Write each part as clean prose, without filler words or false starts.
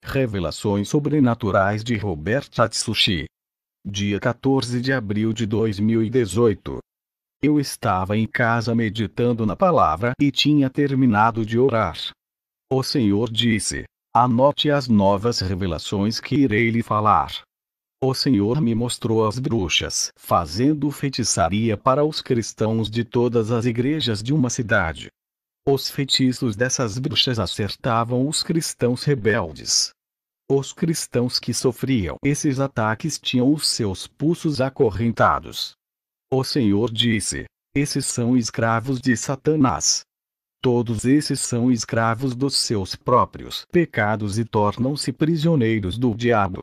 Revelações Sobrenaturais de Robert Atsushi. Dia 14 de abril de 2018. Eu estava em casa meditando na palavra e tinha terminado de orar. O Senhor disse: anote as novas revelações que irei lhe falar. O Senhor me mostrou as bruxas fazendo feitiçaria para os cristãos de todas as igrejas de uma cidade. Os feitiços dessas bruxas acertavam os cristãos rebeldes. Os cristãos que sofriam esses ataques tinham os seus pulsos acorrentados. O Senhor disse: esses são escravos de Satanás. Todos esses são escravos dos seus próprios pecados e tornam-se prisioneiros do diabo.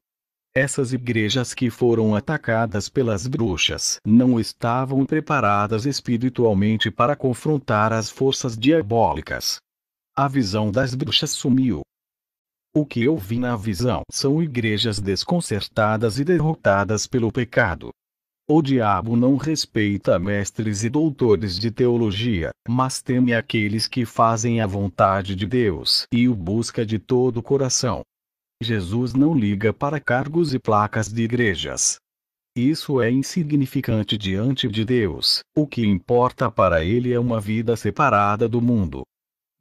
Essas igrejas que foram atacadas pelas bruxas não estavam preparadas espiritualmente para confrontar as forças diabólicas. A visão das bruxas sumiu. O que eu vi na visão são igrejas desconcertadas e derrotadas pelo pecado. O diabo não respeita mestres e doutores de teologia, mas teme aqueles que fazem a vontade de Deus e o busca de todo o coração. Jesus não liga para cargos e placas de igrejas. Isso é insignificante diante de Deus. O que importa para ele é uma vida separada do mundo.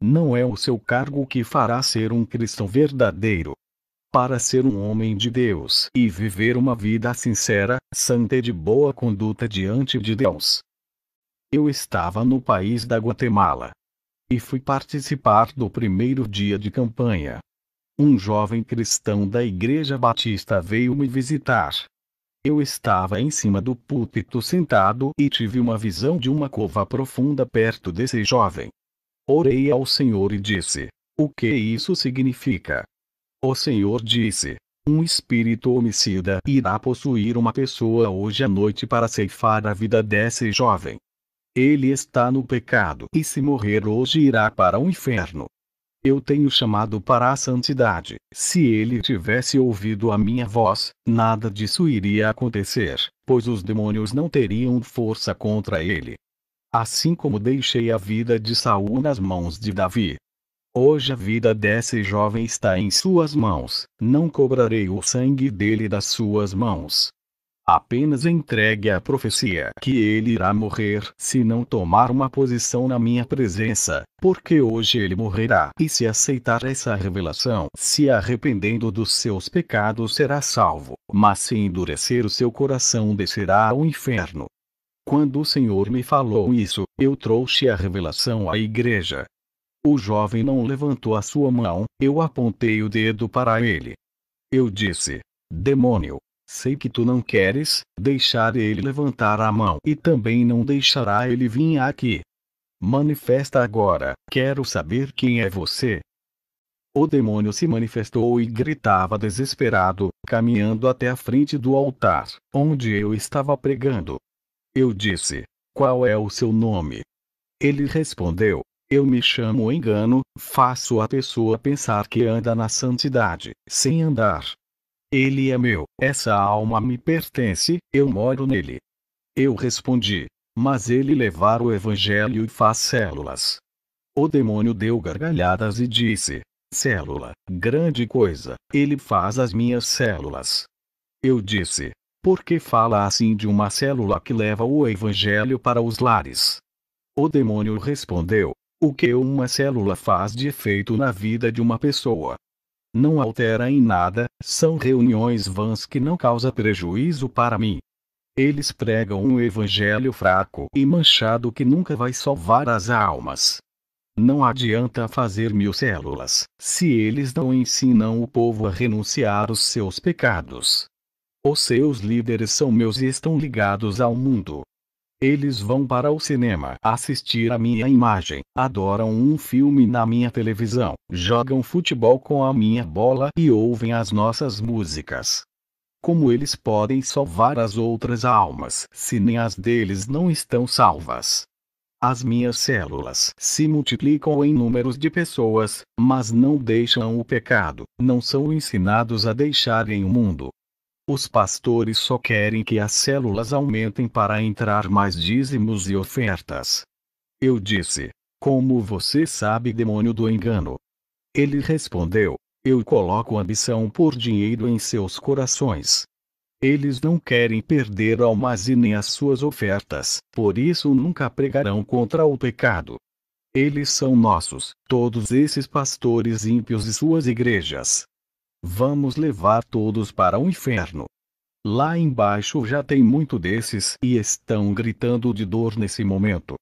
Não é o seu cargo que fará ser um cristão verdadeiro. Para ser um homem de Deus e viver uma vida sincera, santa e de boa conduta diante de Deus. Eu estava no país da Guatemala. E fui participar do primeiro dia de campanha. Um jovem cristão da Igreja Batista veio me visitar. Eu estava em cima do púlpito sentado e tive uma visão de uma cova profunda perto desse jovem. Orei ao Senhor e disse: o que isso significa? O Senhor disse: um espírito homicida irá possuir uma pessoa hoje à noite para ceifar a vida desse jovem. Ele está no pecado e se morrer hoje irá para o inferno. Eu tenho chamado para a santidade. Se ele tivesse ouvido a minha voz, nada disso iria acontecer, pois os demônios não teriam força contra ele. Assim como deixei a vida de Saul nas mãos de Davi. Hoje a vida desse jovem está em suas mãos, não cobrarei o sangue dele das suas mãos. Apenas entregue a profecia que ele irá morrer se não tomar uma posição na minha presença, porque hoje ele morrerá. E se aceitar essa revelação, se arrependendo dos seus pecados será salvo, mas se endurecer o seu coração descerá ao inferno. Quando o Senhor me falou isso, eu trouxe a revelação à igreja. O jovem não levantou a sua mão, eu apontei o dedo para ele. Eu disse: demônio, sei que tu não queres deixar ele levantar a mão e também não deixará ele vir aqui. Manifesta agora, quero saber quem é você. O demônio se manifestou e gritava desesperado, caminhando até a frente do altar, onde eu estava pregando. Eu disse: qual é o seu nome? Ele respondeu: eu me chamo Engano, faço a pessoa pensar que anda na santidade, sem andar. Ele é meu, essa alma me pertence, eu moro nele. Eu respondi: mas ele levar o evangelho e faz células. O demônio deu gargalhadas e disse: célula, grande coisa, ele faz as minhas células. Eu disse: por que fala assim de uma célula que leva o evangelho para os lares? O demônio respondeu: o que uma célula faz de efeito na vida de uma pessoa? Não altera em nada, são reuniões vãs que não causam prejuízo para mim. Eles pregam um evangelho fraco e manchado que nunca vai salvar as almas. Não adianta fazer 1000 células, se eles não ensinam o povo a renunciar aos seus pecados. Os seus líderes são meus e estão ligados ao mundo. Eles vão para o cinema assistir a minha imagem, adoram um filme na minha televisão, jogam futebol com a minha bola e ouvem as nossas músicas. Como eles podem salvar as outras almas, se nem as deles não estão salvas? As minhas células se multiplicam em números de pessoas, mas não deixam o pecado, não são ensinados a deixarem o mundo. Os pastores só querem que as células aumentem para entrar mais dízimos e ofertas. Eu disse: como você sabe, demônio do engano? Ele respondeu: Eu coloco ambição por dinheiro em seus corações. Eles não querem perder almas e nem as suas ofertas, por isso nunca pregarão contra o pecado. Eles são nossos, todos esses pastores ímpios e suas igrejas. Vamos levar todos para o inferno. Lá embaixo já tem muito desses e estão gritando de dor nesse momento.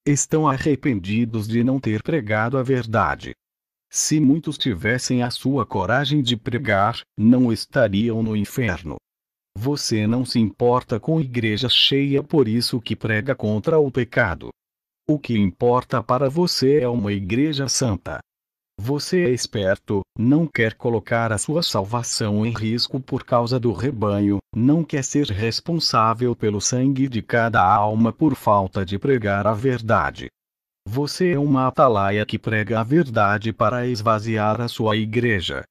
Estão arrependidos de não ter pregado a verdade. Se muitos tivessem a sua coragem de pregar, não estariam no inferno. Você não se importa com igreja cheia, por isso que prega contra o pecado. O que importa para você é uma igreja santa. Você é esperto, não quer colocar a sua salvação em risco por causa do rebanho, não quer ser responsável pelo sangue de cada alma por falta de pregar a verdade. Você é uma atalaia que prega a verdade para esvaziar a sua igreja.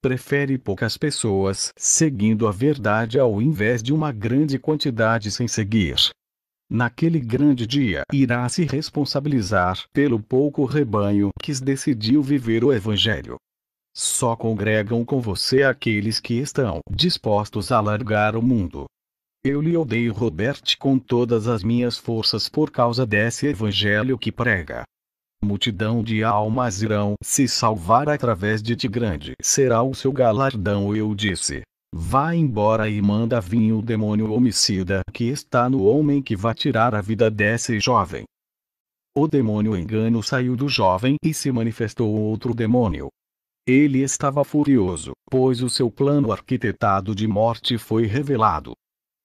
Prefere poucas pessoas seguindo a verdade ao invés de uma grande quantidade sem seguir. Naquele grande dia irá se responsabilizar pelo pouco rebanho que decidiu viver o Evangelho. Só congregam com você aqueles que estão dispostos a largar o mundo. Eu lhe odeio, Robert, com todas as minhas forças por causa desse Evangelho que prega. Multidão de almas irão se salvar através de ti, grande será o seu galardão. Eu disse: vá embora e manda vir o demônio homicida que está no homem que vai tirar a vida desse jovem. O demônio engano saiu do jovem e se manifestou outro demônio. Ele estava furioso, pois o seu plano arquitetado de morte foi revelado.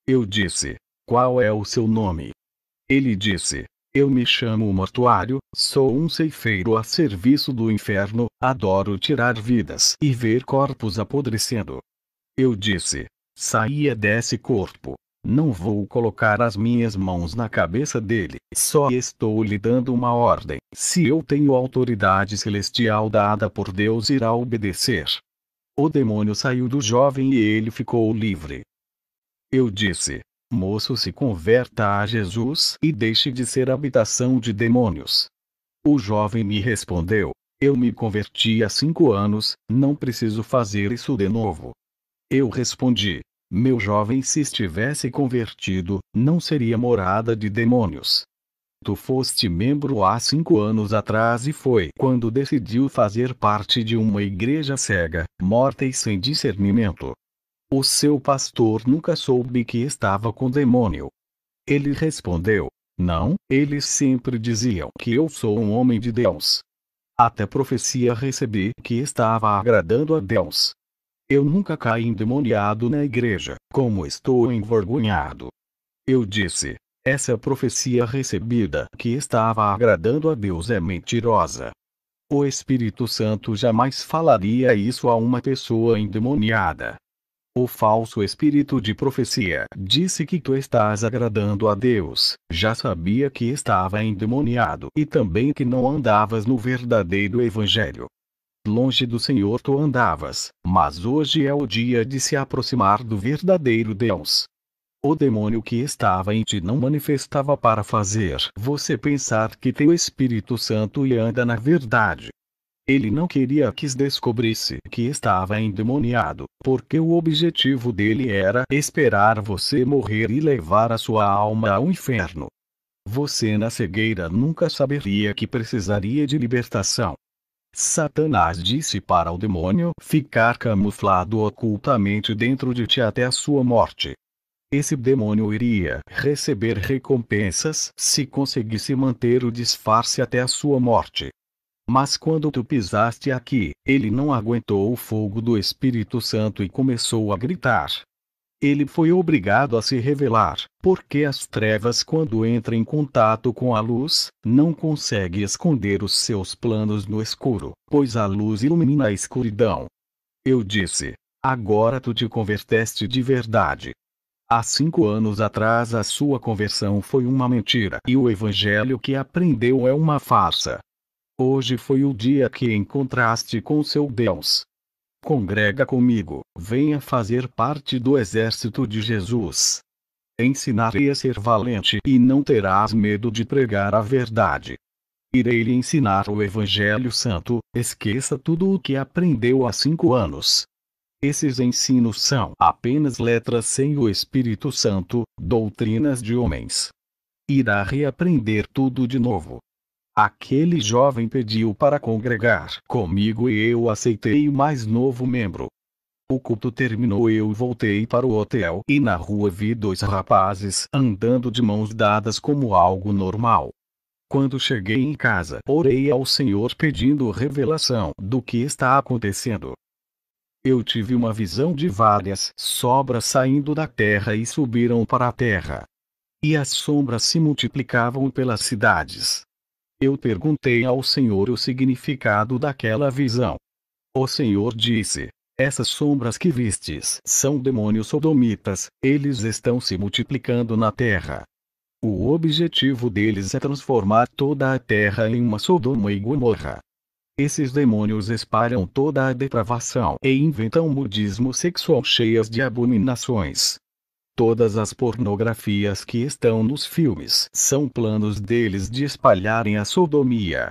Eu disse: qual é o seu nome? Ele disse: eu me chamo Mortuário, sou um ceifeiro a serviço do inferno, adoro tirar vidas e ver corpos apodrecendo. Eu disse: saia desse corpo. Não vou colocar as minhas mãos na cabeça dele, só estou lhe dando uma ordem. Se eu tenho autoridade celestial dada por Deus, irá obedecer. O demônio saiu do jovem e ele ficou livre. Eu disse: moço, se converta a Jesus e deixe de ser habitação de demônios. O jovem me respondeu: eu me converti há 5 anos, não preciso fazer isso de novo. Eu respondi: meu jovem, se estivesse convertido, não seria morada de demônios. Tu foste membro há 5 anos atrás e foi quando decidiu fazer parte de uma igreja cega, morta e sem discernimento. O seu pastor nunca soube que estava com demônio. Ele respondeu: não, eles sempre diziam que eu sou um homem de Deus. Até profecia recebi que estava agradando a Deus. Eu nunca caí endemoniado na igreja, como estou envergonhado. Eu disse: essa profecia recebida que estava agradando a Deus é mentirosa. O Espírito Santo jamais falaria isso a uma pessoa endemoniada. O falso espírito de profecia disse que tu estás agradando a Deus, já sabia que estava endemoniado e também que não andavas no verdadeiro Evangelho. Longe do Senhor tu andavas, mas hoje é o dia de se aproximar do verdadeiro Deus. O demônio que estava em ti não manifestava para fazer você pensar que tem o Espírito Santo e anda na verdade. Ele não queria que descobrisse que estava endemoniado, porque o objetivo dele era esperar você morrer e levar a sua alma ao inferno. Você na cegueira nunca saberia que precisaria de libertação. Satanás disse para o demônio ficar camuflado ocultamente dentro de ti até a sua morte. Esse demônio iria receber recompensas se conseguisse manter o disfarce até a sua morte. Mas quando tu pisaste aqui, ele não aguentou o fogo do Espírito Santo e começou a gritar. Ele foi obrigado a se revelar, porque as trevas, quando entram em contato com a luz, não conseguem esconder os seus planos no escuro, pois a luz ilumina a escuridão. Eu disse: agora tu te converteste de verdade. Há 5 anos atrás a sua conversão foi uma mentira e o evangelho que aprendeu é uma farsa. Hoje foi o dia que encontraste com seu Deus. Congrega comigo, venha fazer parte do exército de Jesus. Ensinarei a ser valente e não terás medo de pregar a verdade. Irei lhe ensinar o Evangelho Santo, esqueça tudo o que aprendeu há 5 anos. Esses ensinos são apenas letras sem o Espírito Santo, doutrinas de homens. Irá reaprender tudo de novo. Aquele jovem pediu para congregar comigo e eu aceitei o mais novo membro. O culto terminou, eu voltei para o hotel e na rua vi 2 rapazes andando de mãos dadas como algo normal. Quando cheguei em casa, orei ao Senhor pedindo revelação do que está acontecendo. Eu tive uma visão de várias sobras saindo da terra e subiram para a terra. E as sombras se multiplicavam pelas cidades. Eu perguntei ao Senhor o significado daquela visão. O Senhor disse: essas sombras que vistes são demônios sodomitas, eles estão se multiplicando na terra. O objetivo deles é transformar toda a terra em uma Sodoma e Gomorra. Esses demônios espalham toda a depravação e inventam modismo sexual cheias de abominações. Todas as pornografias que estão nos filmes são planos deles de espalharem a sodomia.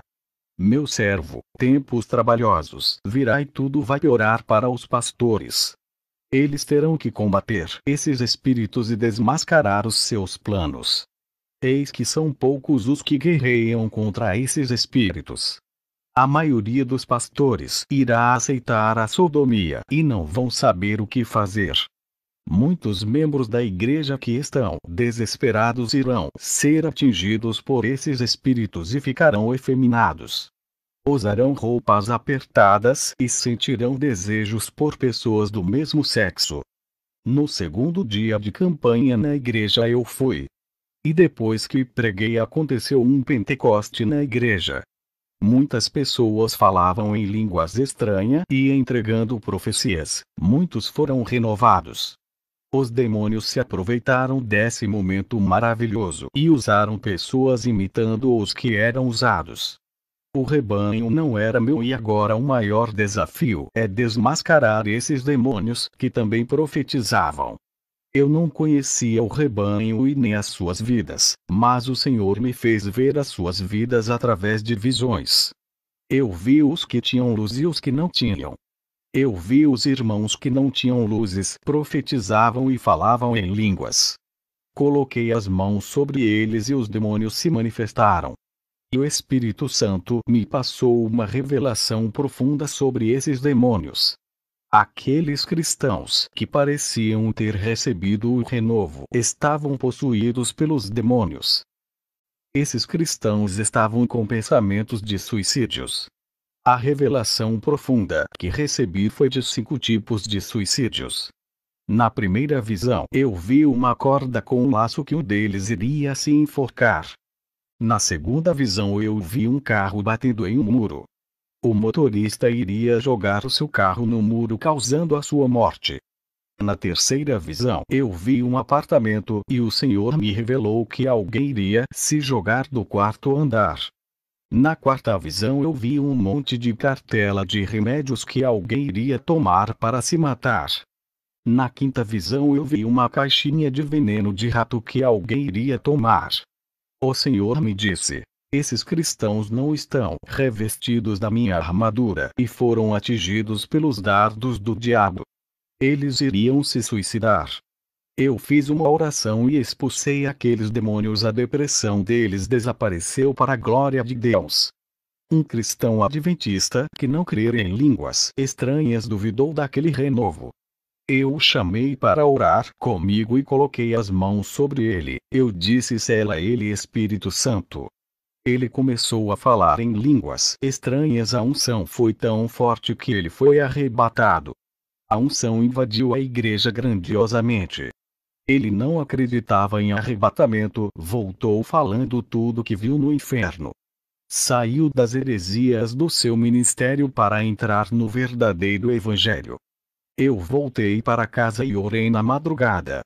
Meu servo, tempos trabalhosos virá e tudo vai piorar para os pastores. Eles terão que combater esses espíritos e desmascarar os seus planos. Eis que são poucos os que guerreiam contra esses espíritos. A maioria dos pastores irá aceitar a sodomia e não vão saber o que fazer. Muitos membros da igreja que estão desesperados irão ser atingidos por esses espíritos e ficarão efeminados. Usarão roupas apertadas e sentirão desejos por pessoas do mesmo sexo. No segundo dia de campanha na igreja eu fui. E depois que preguei aconteceu um Pentecoste na igreja. Muitas pessoas falavam em línguas estranhas e entregando profecias. Muitos foram renovados. Os demônios se aproveitaram desse momento maravilhoso e usaram pessoas imitando os que eram usados. O rebanho não era meu e agora o maior desafio é desmascarar esses demônios que também profetizavam. Eu não conhecia o rebanho e nem as suas vidas, mas o Senhor me fez ver as suas vidas através de visões. Eu vi os que tinham luz e os que não tinham. Eu vi os irmãos que não tinham luzes, profetizavam e falavam em línguas. Coloquei as mãos sobre eles e os demônios se manifestaram. E o Espírito Santo me passou uma revelação profunda sobre esses demônios. Aqueles cristãos que pareciam ter recebido o renovo estavam possuídos pelos demônios. Esses cristãos estavam com pensamentos de suicídios. A revelação profunda que recebi foi de 5 tipos de suicídios. Na primeira visão, eu vi uma corda com um laço que um deles iria se enforcar. Na segunda visão, eu vi um carro batendo em um muro. O motorista iria jogar o seu carro no muro causando a sua morte. Na terceira visão, eu vi um apartamento e o Senhor me revelou que alguém iria se jogar do 4º andar. Na quarta visão eu vi um monte de cartela de remédios que alguém iria tomar para se matar. Na quinta visão eu vi uma caixinha de veneno de rato que alguém iria tomar. O Senhor me disse: esses cristãos não estão revestidos da minha armadura e foram atingidos pelos dardos do diabo. Eles iriam se suicidar. Eu fiz uma oração e expulsei aqueles demônios. A depressão deles desapareceu para a glória de Deus. Um cristão adventista que não crer em línguas estranhas duvidou daquele renovo. Eu o chamei para orar comigo e coloquei as mãos sobre ele. Eu disse: sela ele, Espírito Santo. Ele começou a falar em línguas estranhas. A unção foi tão forte que ele foi arrebatado. A unção invadiu a igreja grandiosamente. Ele não acreditava em arrebatamento, voltou falando tudo que viu no inferno. Saiu das heresias do seu ministério para entrar no verdadeiro evangelho. Eu voltei para casa e orei na madrugada.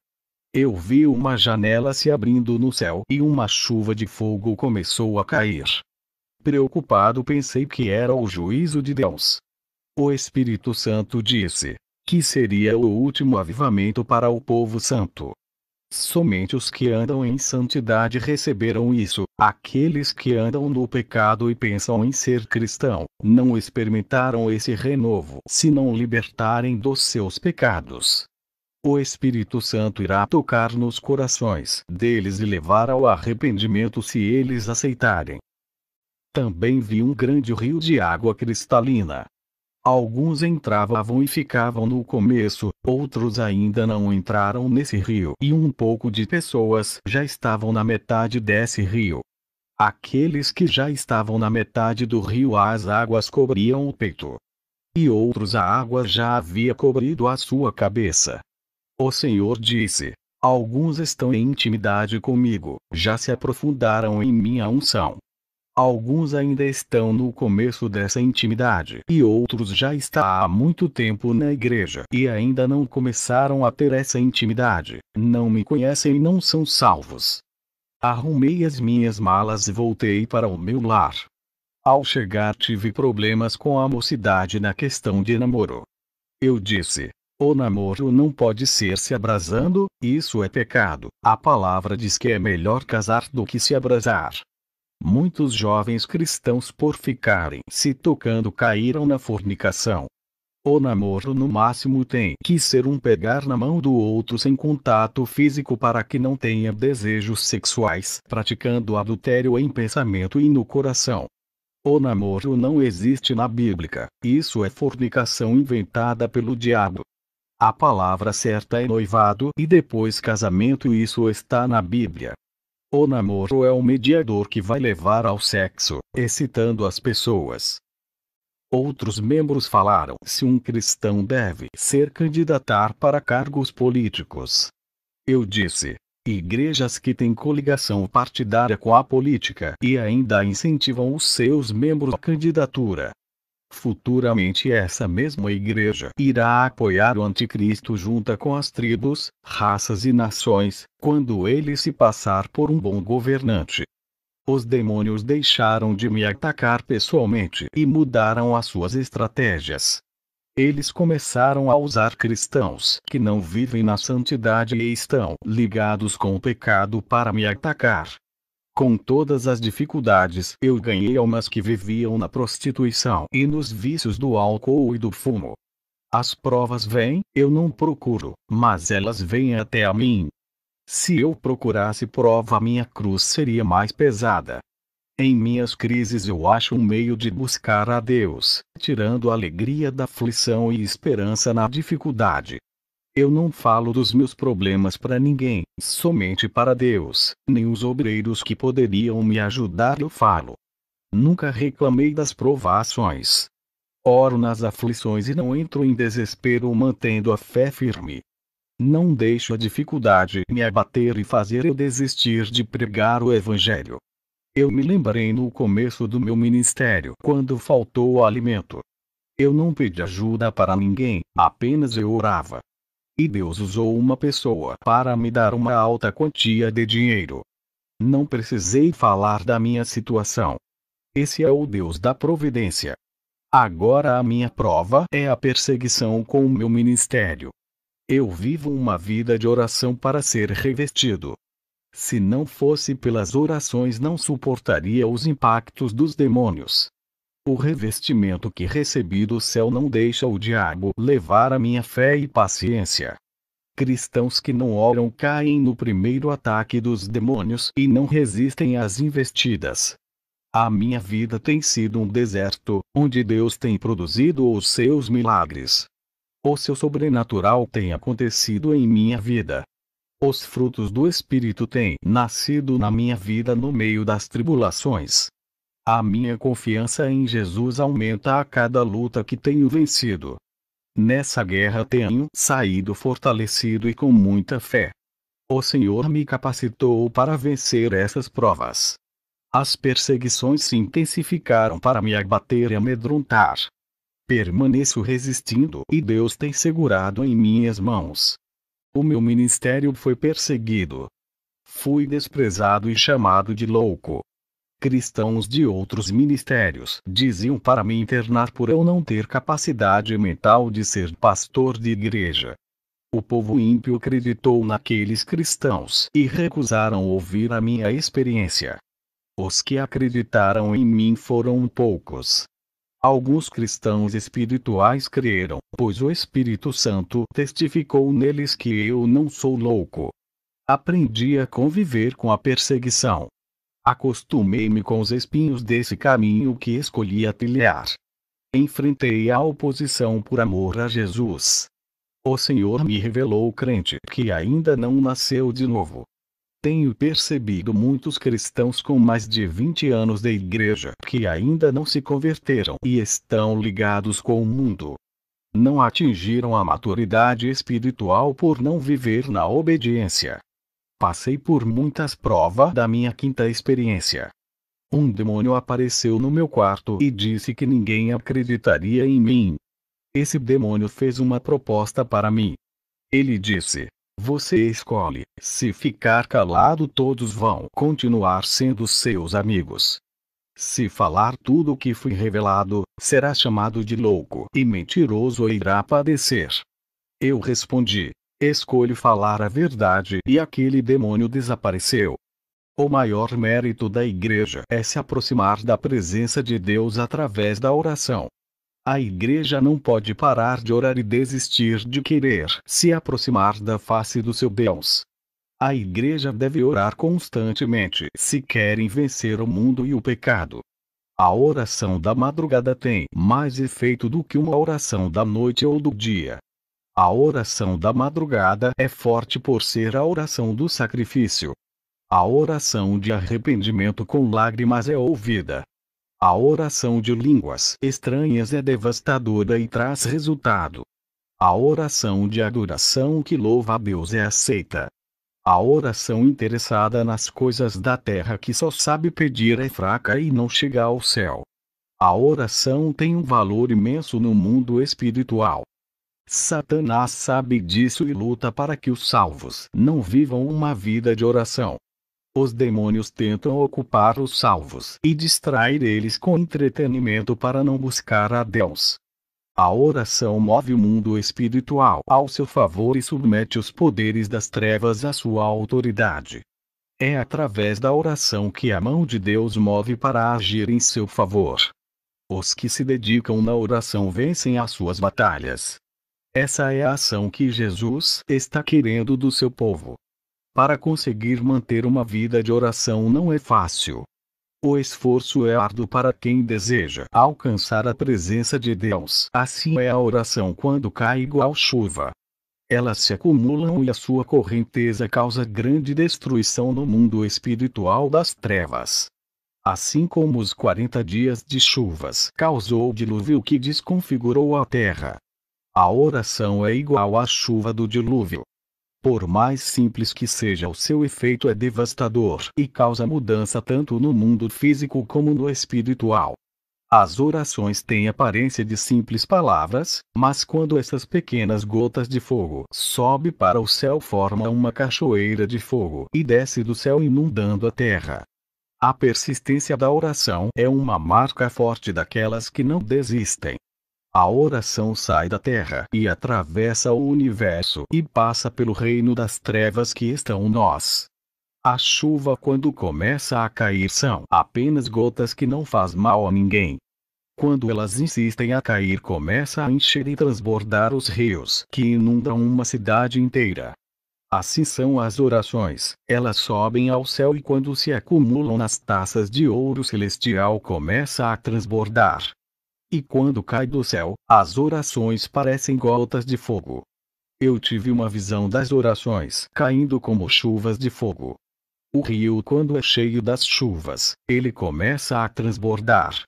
Eu vi uma janela se abrindo no céu e uma chuva de fogo começou a cair. Preocupado, pensei que era o juízo de Deus. O Espírito Santo disse que seria o último avivamento para o povo santo. Somente os que andam em santidade receberam isso. Aqueles que andam no pecado e pensam em ser cristão, não experimentaram esse renovo se não libertarem dos seus pecados. O Espírito Santo irá tocar nos corações deles e levar ao arrependimento se eles aceitarem. Também vi um grande rio de água cristalina. Alguns entravam e ficavam no começo, outros ainda não entraram nesse rio e um pouco de pessoas já estavam na metade desse rio. Aqueles que já estavam na metade do rio as águas cobriam o peito. E outros a água já havia cobrido a sua cabeça. O Senhor disse: alguns estão em intimidade comigo, já se aprofundaram em minha unção. Alguns ainda estão no começo dessa intimidade e outros já estão há muito tempo na igreja e ainda não começaram a ter essa intimidade, não me conhecem e não são salvos. Arrumei as minhas malas e voltei para o meu lar. Ao chegar tive problemas com a mocidade na questão de namoro. Eu disse: o namoro não pode ser se abrasando, isso é pecado. A palavra diz que é melhor casar do que se abrasar. Muitos jovens cristãos por ficarem se tocando caíram na fornicação. O namoro no máximo tem que ser um pegar na mão do outro sem contato físico para que não tenha desejos sexuais, praticando adultério em pensamento e no coração. O namoro não existe na Bíblia, isso é fornicação inventada pelo diabo. A palavra certa é noivado e depois casamento, isso está na Bíblia. O namoro é o mediador que vai levar ao sexo, excitando as pessoas. Outros membros falaram se um cristão deve ser candidatar para cargos políticos. Eu disse: igrejas que têm coligação partidária com a política e ainda incentivam os seus membros à candidatura. Futuramente essa mesma igreja irá apoiar o anticristo junto com as tribos, raças e nações, quando ele se passar por um bom governante. Os demônios deixaram de me atacar pessoalmente e mudaram as suas estratégias. Eles começaram a usar cristãos que não vivem na santidade e estão ligados com o pecado para me atacar. Com todas as dificuldades, eu ganhei almas que viviam na prostituição e nos vícios do álcool e do fumo. As provas vêm, eu não procuro, mas elas vêm até a mim. Se eu procurasse prova, minha cruz seria mais pesada. Em minhas crises eu acho um meio de buscar a Deus, tirando a alegria da aflição e esperança na dificuldade. Eu não falo dos meus problemas para ninguém, somente para Deus, nem os obreiros que poderiam me ajudar eu falo. Nunca reclamei das provações. Oro nas aflições e não entro em desespero, mantendo a fé firme. Não deixo a dificuldade me abater e fazer eu desistir de pregar o Evangelho. Eu me lembrei no começo do meu ministério quando faltou o alimento. Eu não pedi ajuda para ninguém, apenas eu orava. E Deus usou uma pessoa para me dar uma alta quantia de dinheiro. Não precisei falar da minha situação. Esse é o Deus da providência. Agora a minha prova é a perseguição com o meu ministério. Eu vivo uma vida de oração para ser revestido. Se não fosse pelas orações, não suportaria os impactos dos demônios. O revestimento que recebi do céu não deixa o diabo levar a minha fé e paciência. Cristãos que não oram caem no primeiro ataque dos demônios e não resistem às investidas. A minha vida tem sido um deserto, onde Deus tem produzido os seus milagres. O seu sobrenatural tem acontecido em minha vida. Os frutos do Espírito têm nascido na minha vida no meio das tribulações. A minha confiança em Jesus aumenta a cada luta que tenho vencido. Nessa guerra tenho saído fortalecido e com muita fé. O Senhor me capacitou para vencer essas provas. As perseguições se intensificaram para me abater e amedrontar. Permaneço resistindo e Deus tem segurado em minhas mãos. O meu ministério foi perseguido. Fui desprezado e chamado de louco. Cristãos de outros ministérios diziam para me internar por eu não ter capacidade mental de ser pastor de igreja. O povo ímpio acreditou naqueles cristãos e recusaram ouvir a minha experiência. Os que acreditaram em mim foram poucos. Alguns cristãos espirituais creram, pois o Espírito Santo testificou neles que eu não sou louco. Aprendi a conviver com a perseguição. Acostumei-me com os espinhos desse caminho que escolhi trilhar. Enfrentei a oposição por amor a Jesus. O Senhor me revelou o crente que ainda não nasceu de novo. Tenho percebido muitos cristãos com mais de 20 anos de igreja que ainda não se converteram e estão ligados com o mundo. Não atingiram a maturidade espiritual por não viver na obediência. Passei por muitas provas da minha quinta experiência. Um demônio apareceu no meu quarto e disse que ninguém acreditaria em mim. Esse demônio fez uma proposta para mim. Ele disse: você escolhe, se ficar calado todos vão continuar sendo seus amigos. Se falar tudo o que foi revelado, será chamado de louco e mentiroso e irá padecer. Eu respondi: escolho falar a verdade, e aquele demônio desapareceu. O maior mérito da igreja é se aproximar da presença de Deus através da oração. A igreja não pode parar de orar e desistir de querer se aproximar da face do seu Deus. A igreja deve orar constantemente se querem vencer o mundo e o pecado. A oração da madrugada tem mais efeito do que uma oração da noite ou do dia. A oração da madrugada é forte por ser a oração do sacrifício. A oração de arrependimento com lágrimas é ouvida. A oração de línguas estranhas é devastadora e traz resultado. A oração de adoração que louva a Deus é aceita. A oração interessada nas coisas da terra que só sabe pedir é fraca e não chega ao céu. A oração tem um valor imenso no mundo espiritual. Satanás sabe disso e luta para que os salvos não vivam uma vida de oração. Os demônios tentam ocupar os salvos e distrair eles com entretenimento para não buscar a Deus. A oração move o mundo espiritual ao seu favor e submete os poderes das trevas à sua autoridade. É através da oração que a mão de Deus move para agir em seu favor. Os que se dedicam na oração vencem as suas batalhas. Essa é a ação que Jesus está querendo do seu povo. Para conseguir manter uma vida de oração não é fácil. O esforço é árduo para quem deseja alcançar a presença de Deus. Assim é a oração quando cai igual chuva. Elas se acumulam e a sua correnteza causa grande destruição no mundo espiritual das trevas. Assim como os 40 dias de chuvas causou o dilúvio que desconfigurou a terra. A oração é igual à chuva do dilúvio. Por mais simples que seja, o seu efeito é devastador e causa mudança tanto no mundo físico como no espiritual. As orações têm aparência de simples palavras, mas quando essas pequenas gotas de fogo sobem para o céu, formam uma cachoeira de fogo e desce do céu inundando a terra. A persistência da oração é uma marca forte daquelas que não desistem. A oração sai da terra e atravessa o universo e passa pelo reino das trevas que estão nós. A chuva, quando começa a cair, são apenas gotas que não faz mal a ninguém. Quando elas insistem a cair, começa a encher e transbordar os rios que inundam uma cidade inteira. Assim são as orações, elas sobem ao céu e quando se acumulam nas taças de ouro celestial começa a transbordar. E quando cai do céu, as orações parecem gotas de fogo. Eu tive uma visão das orações caindo como chuvas de fogo. O rio, quando é cheio das chuvas, ele começa a transbordar.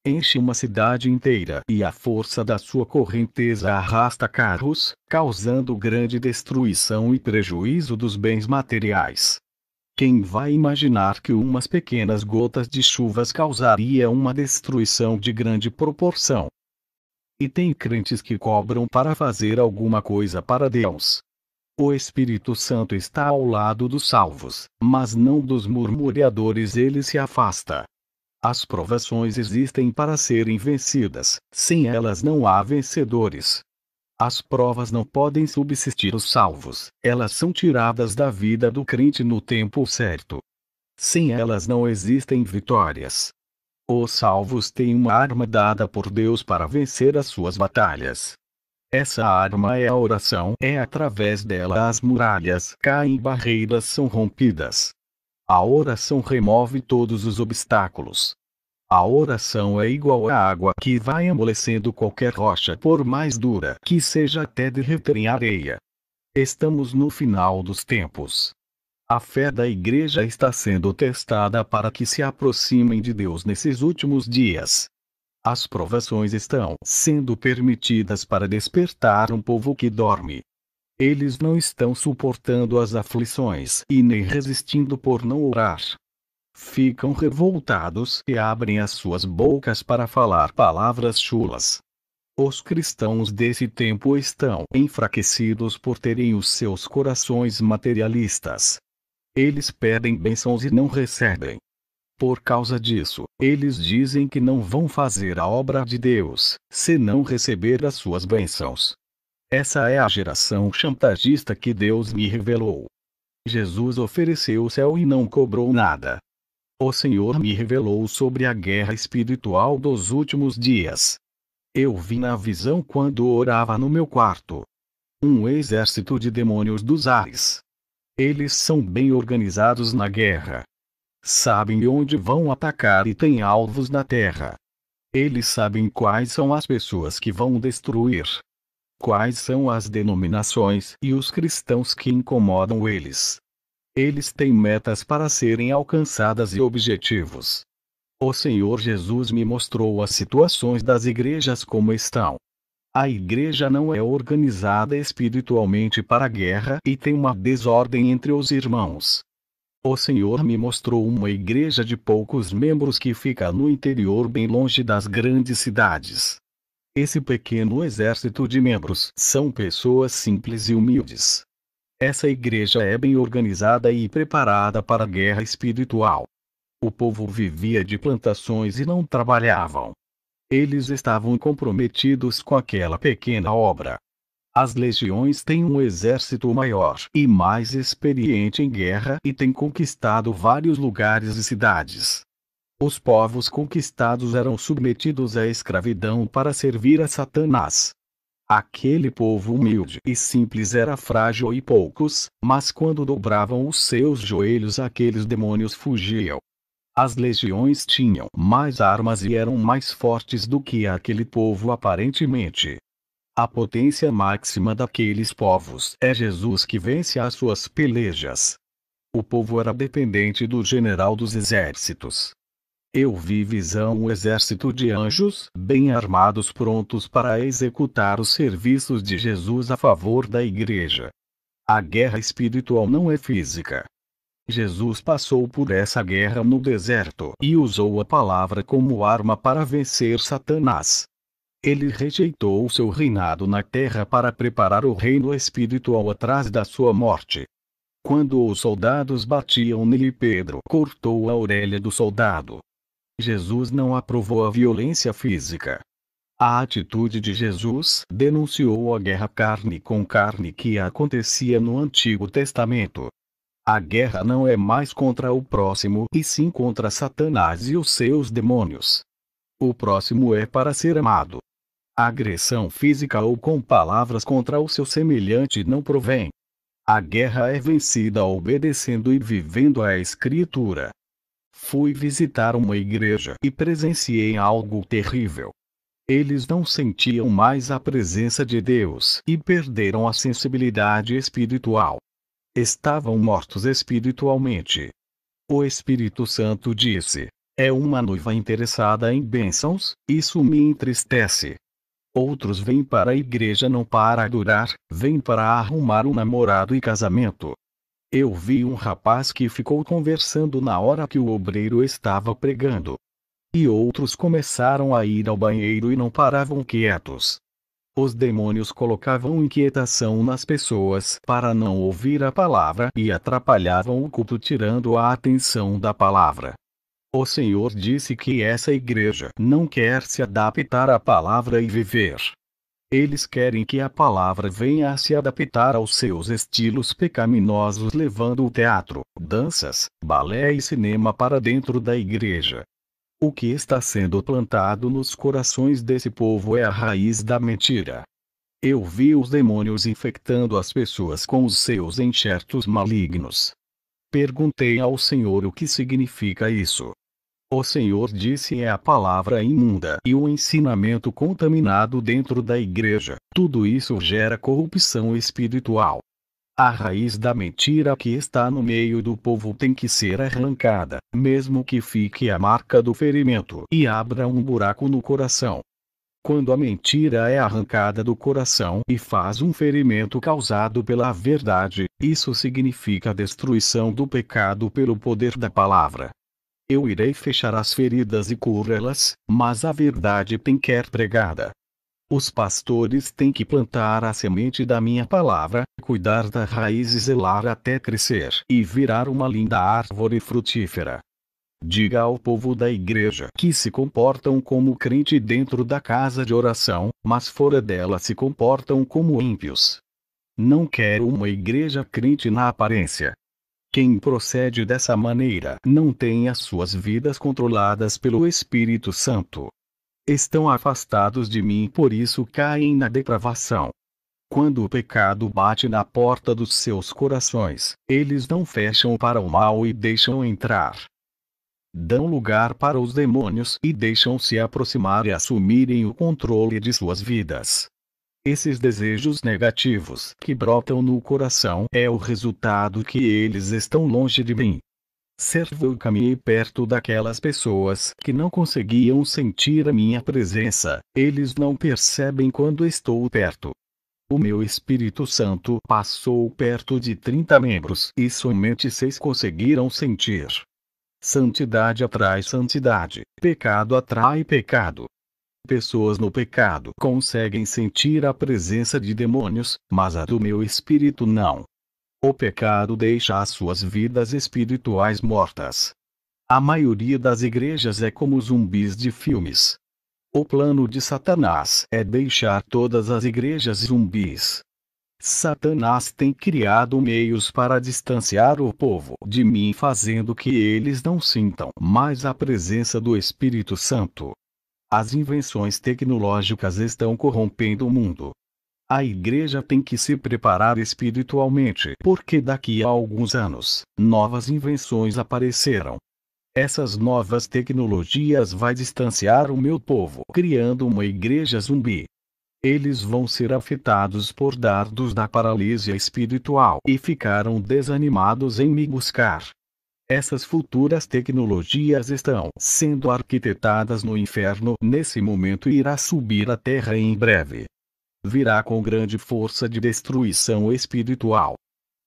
Enche uma cidade inteira e a força da sua correnteza arrasta carros, causando grande destruição e prejuízo dos bens materiais. Quem vai imaginar que umas pequenas gotas de chuvas causaria uma destruição de grande proporção? E tem crentes que cobram para fazer alguma coisa para Deus. O Espírito Santo está ao lado dos salvos, mas não dos murmuradores. Ele se afasta. As provações existem para serem vencidas, sem elas não há vencedores. As provas não podem subsistir os salvos, elas são tiradas da vida do crente no tempo certo. Sem elas não existem vitórias. Os salvos têm uma arma dada por Deus para vencer as suas batalhas. Essa arma é a oração, é através dela as muralhas caem e barreiras são rompidas. A oração remove todos os obstáculos. A oração é igual à água que vai amolecendo qualquer rocha, por mais dura que seja, até derreter em areia. Estamos no final dos tempos. A fé da igreja está sendo testada para que se aproximem de Deus nesses últimos dias. As provações estão sendo permitidas para despertar um povo que dorme. Eles não estão suportando as aflições e nem resistindo por não orar. Ficam revoltados e abrem as suas bocas para falar palavras chulas. Os cristãos desse tempo estão enfraquecidos por terem os seus corações materialistas. Eles pedem bênçãos e não recebem. Por causa disso, eles dizem que não vão fazer a obra de Deus, se não receber as suas bênçãos. Essa é a geração chantagista que Deus me revelou. Jesus ofereceu o céu e não cobrou nada. O Senhor me revelou sobre a guerra espiritual dos últimos dias. Eu vi na visão quando orava no meu quarto. Um exército de demônios dos ares. Eles são bem organizados na guerra. Sabem onde vão atacar e têm alvos na terra. Eles sabem quais são as pessoas que vão destruir. Quais são as denominações e os cristãos que incomodam eles. Eles têm metas para serem alcançadas e objetivos. O Senhor Jesus me mostrou as situações das igrejas como estão. A igreja não é organizada espiritualmente para a guerra e tem uma desordem entre os irmãos. O Senhor me mostrou uma igreja de poucos membros que fica no interior bem longe das grandes cidades. Esse pequeno exército de membros são pessoas simples e humildes. Essa igreja é bem organizada e preparada para a guerra espiritual. O povo vivia de plantações e não trabalhavam. Eles estavam comprometidos com aquela pequena obra. As legiões têm um exército maior e mais experiente em guerra e têm conquistado vários lugares e cidades. Os povos conquistados eram submetidos à escravidão para servir a Satanás. Aquele povo humilde e simples era frágil e poucos, mas quando dobravam os seus joelhos aqueles demônios fugiam. As legiões tinham mais armas e eram mais fortes do que aquele povo aparentemente. A potência máxima daqueles povos é Jesus que vence as suas pelejas. O povo era dependente do general dos exércitos. Eu vi visão um exército de anjos, bem armados prontos para executar os serviços de Jesus a favor da igreja. A guerra espiritual não é física. Jesus passou por essa guerra no deserto e usou a palavra como arma para vencer Satanás. Ele rejeitou o seu reinado na terra para preparar o reino espiritual atrás da sua morte. Quando os soldados batiam nele, Pedro cortou a orelha do soldado. Jesus não aprovou a violência física. A atitude de Jesus denunciou a guerra carne com carne que acontecia no Antigo Testamento. A guerra não é mais contra o próximo, e sim contra Satanás e os seus demônios. O próximo é para ser amado. A agressão física ou com palavras contra o seu semelhante não provém. A guerra é vencida obedecendo e vivendo a Escritura. Fui visitar uma igreja e presenciei algo terrível. Eles não sentiam mais a presença de Deus e perderam a sensibilidade espiritual. Estavam mortos espiritualmente. O Espírito Santo disse: é uma noiva interessada em bênçãos, isso me entristece. Outros vêm para a igreja não para adorar, vêm para arrumar um namorado e casamento. Eu vi um rapaz que ficou conversando na hora que o obreiro estava pregando. E outros começaram a ir ao banheiro e não paravam quietos. Os demônios colocavam inquietação nas pessoas para não ouvir a palavra e atrapalhavam o culto tirando a atenção da palavra. O Senhor disse que essa igreja não quer se adaptar à palavra e viver. Eles querem que a palavra venha a se adaptar aos seus estilos pecaminosos, levando o teatro, danças, balé e cinema para dentro da igreja. O que está sendo plantado nos corações desse povo é a raiz da mentira. Eu vi os demônios infectando as pessoas com os seus enxertos malignos. Perguntei ao Senhor o que significa isso. O Senhor disse: é a palavra imunda e o ensinamento contaminado dentro da igreja. Tudo isso gera corrupção espiritual. A raiz da mentira que está no meio do povo tem que ser arrancada, mesmo que fique a marca do ferimento e abra um buraco no coração. Quando a mentira é arrancada do coração e faz um ferimento causado pela verdade, isso significa a destruição do pecado pelo poder da palavra. Eu irei fechar as feridas e curá-las, mas a verdade tem que ser pregada. Os pastores têm que plantar a semente da minha palavra, cuidar da raiz e zelar até crescer e virar uma linda árvore frutífera. Diga ao povo da igreja que se comportam como crente dentro da casa de oração, mas fora dela se comportam como ímpios. Não quero uma igreja crente na aparência. Quem procede dessa maneira não tem as suas vidas controladas pelo Espírito Santo. Estão afastados de mim, por isso caem na depravação. Quando o pecado bate na porta dos seus corações, eles não fecham para o mal e deixam entrar. Dão lugar para os demônios e deixam se aproximar e assumirem o controle de suas vidas. Esses desejos negativos que brotam no coração é o resultado que eles estão longe de mim. Eu caminhei perto daquelas pessoas que não conseguiam sentir a minha presença. Eles não percebem quando estou perto. O meu Espírito Santo passou perto de 30 membros e somente 6 conseguiram sentir. Santidade atrai santidade, pecado atrai pecado. Pessoas no pecado conseguem sentir a presença de demônios, mas a do meu espírito não. O pecado deixa as suas vidas espirituais mortas. A maioria das igrejas é como zumbis de filmes. O plano de Satanás é deixar todas as igrejas zumbis. Satanás tem criado meios para distanciar o povo de mim, fazendo que eles não sintam mais a presença do Espírito Santo. As invenções tecnológicas estão corrompendo o mundo. A igreja tem que se preparar espiritualmente, porque daqui a alguns anos, novas invenções aparecerão. Essas novas tecnologias vão distanciar o meu povo, criando uma igreja zumbi. Eles vão ser afetados por dardos da paralisia espiritual e ficaram desanimados em me buscar. Essas futuras tecnologias estão sendo arquitetadas no inferno nesse momento e irá subir à terra em breve. Virá com grande força de destruição espiritual.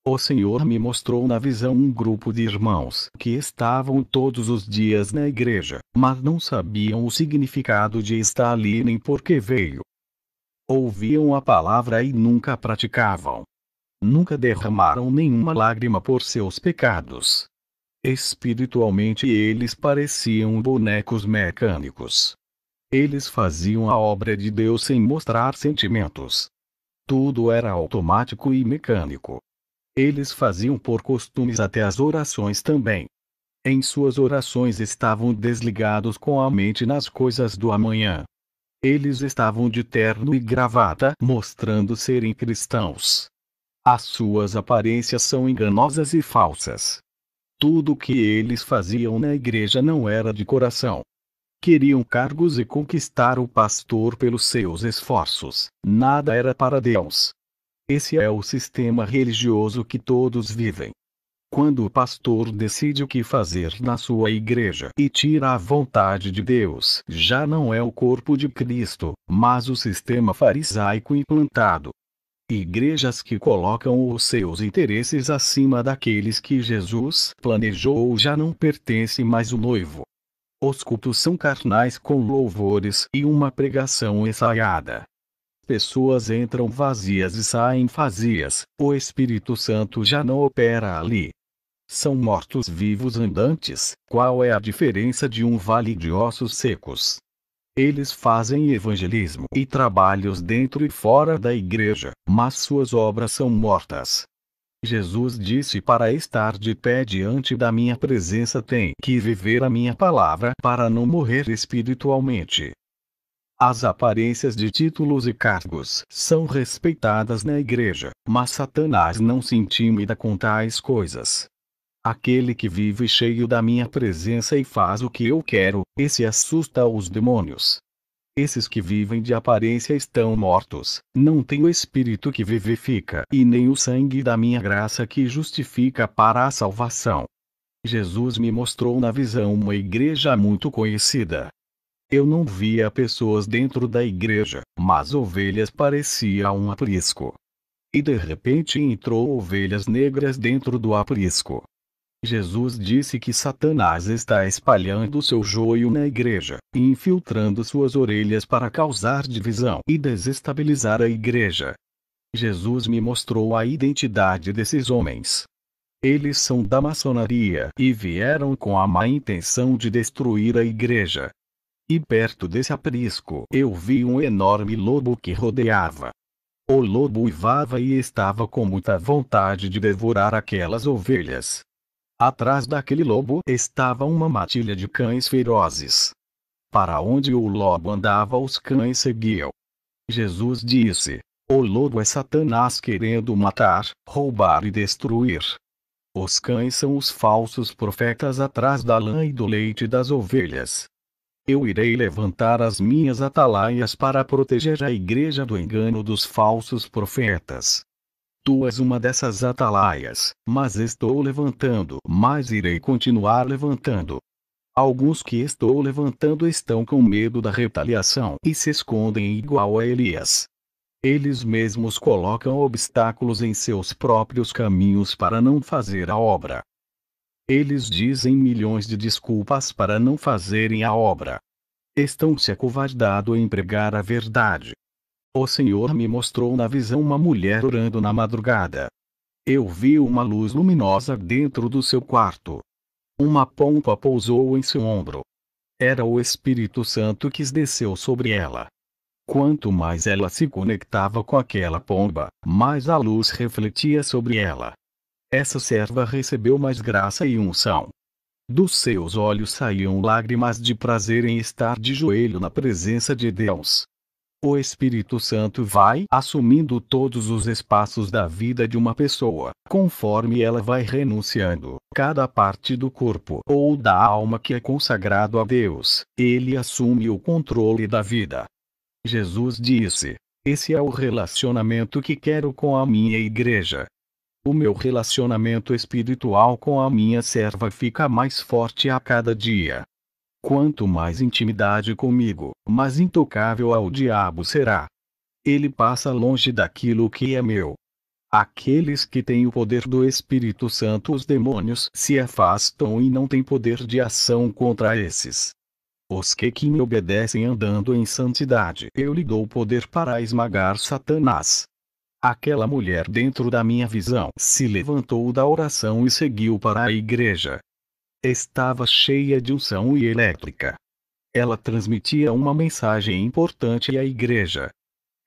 O Senhor me mostrou na visão um grupo de irmãos que estavam todos os dias na igreja, mas não sabiam o significado de estar ali nem por que veio. Ouviam a palavra e nunca praticavam. Nunca derramaram nenhuma lágrima por seus pecados. Espiritualmente eles pareciam bonecos mecânicos. Eles faziam a obra de Deus sem mostrar sentimentos. Tudo era automático e mecânico. Eles faziam por costumes até as orações também. Em suas orações estavam desligados com a mente nas coisas do amanhã. Eles estavam de terno e gravata, mostrando serem cristãos. As suas aparências são enganosas e falsas. Tudo o que eles faziam na igreja não era de coração. Queriam cargos e conquistar o pastor pelos seus esforços. Nada era para Deus. Esse é o sistema religioso que todos vivem. Quando o pastor decide o que fazer na sua igreja e tira a vontade de Deus, já não é o corpo de Cristo, mas o sistema farisaico implantado. Igrejas que colocam os seus interesses acima daqueles que Jesus planejou já não pertencem mais ao noivo. Os cultos são carnais com louvores e uma pregação ensaiada. Pessoas entram vazias e saem vazias, o Espírito Santo já não opera ali. São mortos-vivos andantes. Qual é a diferença de um vale de ossos secos? Eles fazem evangelismo e trabalhos dentro e fora da igreja, mas suas obras são mortas. Jesus disse: para estar de pé diante da minha presença tem que viver a minha palavra para não morrer espiritualmente. As aparências de títulos e cargos são respeitadas na igreja, mas Satanás não se intimida com tais coisas. Aquele que vive cheio da minha presença e faz o que eu quero, esse assusta os demônios. Esses que vivem de aparência estão mortos, não têm o Espírito que vivifica e nem o sangue da minha graça que justifica para a salvação. Jesus me mostrou na visão uma igreja muito conhecida. Eu não via pessoas dentro da igreja, mas ovelhas parecia um aprisco. E de repente entrou ovelhas negras dentro do aprisco. Jesus disse que Satanás está espalhando seu joio na igreja, e infiltrando suas orelhas para causar divisão e desestabilizar a igreja. Jesus me mostrou a identidade desses homens. Eles são da maçonaria e vieram com a má intenção de destruir a igreja. E perto desse aprisco eu vi um enorme lobo que rodeava. O lobo uivava e estava com muita vontade de devorar aquelas ovelhas. Atrás daquele lobo estava uma matilha de cães ferozes. Para onde o lobo andava, os cães seguiam. Jesus disse: o lobo é Satanás querendo matar, roubar e destruir. Os cães são os falsos profetas atrás da lã e do leite das ovelhas. Eu irei levantar as minhas atalaias para proteger a igreja do engano dos falsos profetas. Tu és uma dessas atalaias, mas estou levantando, mas irei continuar levantando. Alguns que estou levantando estão com medo da retaliação e se escondem igual a Elias. Eles mesmos colocam obstáculos em seus próprios caminhos para não fazer a obra. Eles dizem milhões de desculpas para não fazerem a obra. Estão se acovardando em pregar a verdade. O Senhor me mostrou na visão uma mulher orando na madrugada. Eu vi uma luz luminosa dentro do seu quarto. Uma pomba pousou em seu ombro. Era o Espírito Santo que desceu sobre ela. Quanto mais ela se conectava com aquela pomba, mais a luz refletia sobre ela. Essa serva recebeu mais graça e unção. Dos seus olhos saíam lágrimas de prazer em estar de joelho na presença de Deus. O Espírito Santo vai assumindo todos os espaços da vida de uma pessoa, conforme ela vai renunciando cada parte do corpo ou da alma que é consagrado a Deus. Ele assume o controle da vida. Jesus disse: esse é o relacionamento que quero com a minha igreja. O meu relacionamento espiritual com a minha serva fica mais forte a cada dia. Quanto mais intimidade comigo, mais intocável ao diabo será. Ele passa longe daquilo que é meu. Aqueles que têm o poder do Espírito Santo, os demônios se afastam e não têm poder de ação contra esses. Os que me obedecem andando em santidade, eu lhe dou poder para esmagar Satanás. Aquela mulher dentro da minha visão se levantou da oração e seguiu para a igreja. Estava cheia de unção e elétrica. Ela transmitia uma mensagem importante à igreja.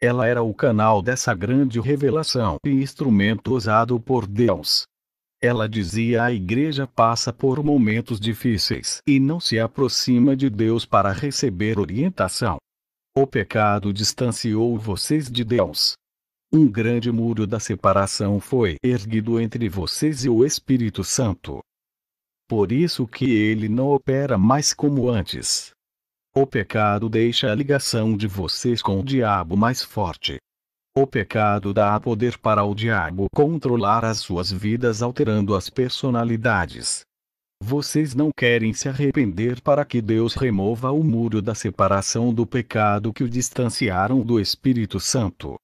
Ela era o canal dessa grande revelação e instrumento usado por Deus. Ela dizia: a igreja passa por momentos difíceis e não se aproxima de Deus para receber orientação. O pecado distanciou vocês de Deus. Um grande muro da separação foi erguido entre vocês e o Espírito Santo. Por isso que ele não opera mais como antes. O pecado deixa a ligação de vocês com o diabo mais forte. O pecado dá poder para o diabo controlar as suas vidas, alterando as personalidades. Vocês não querem se arrepender para que Deus remova o muro da separação do pecado que o distanciaram do Espírito Santo.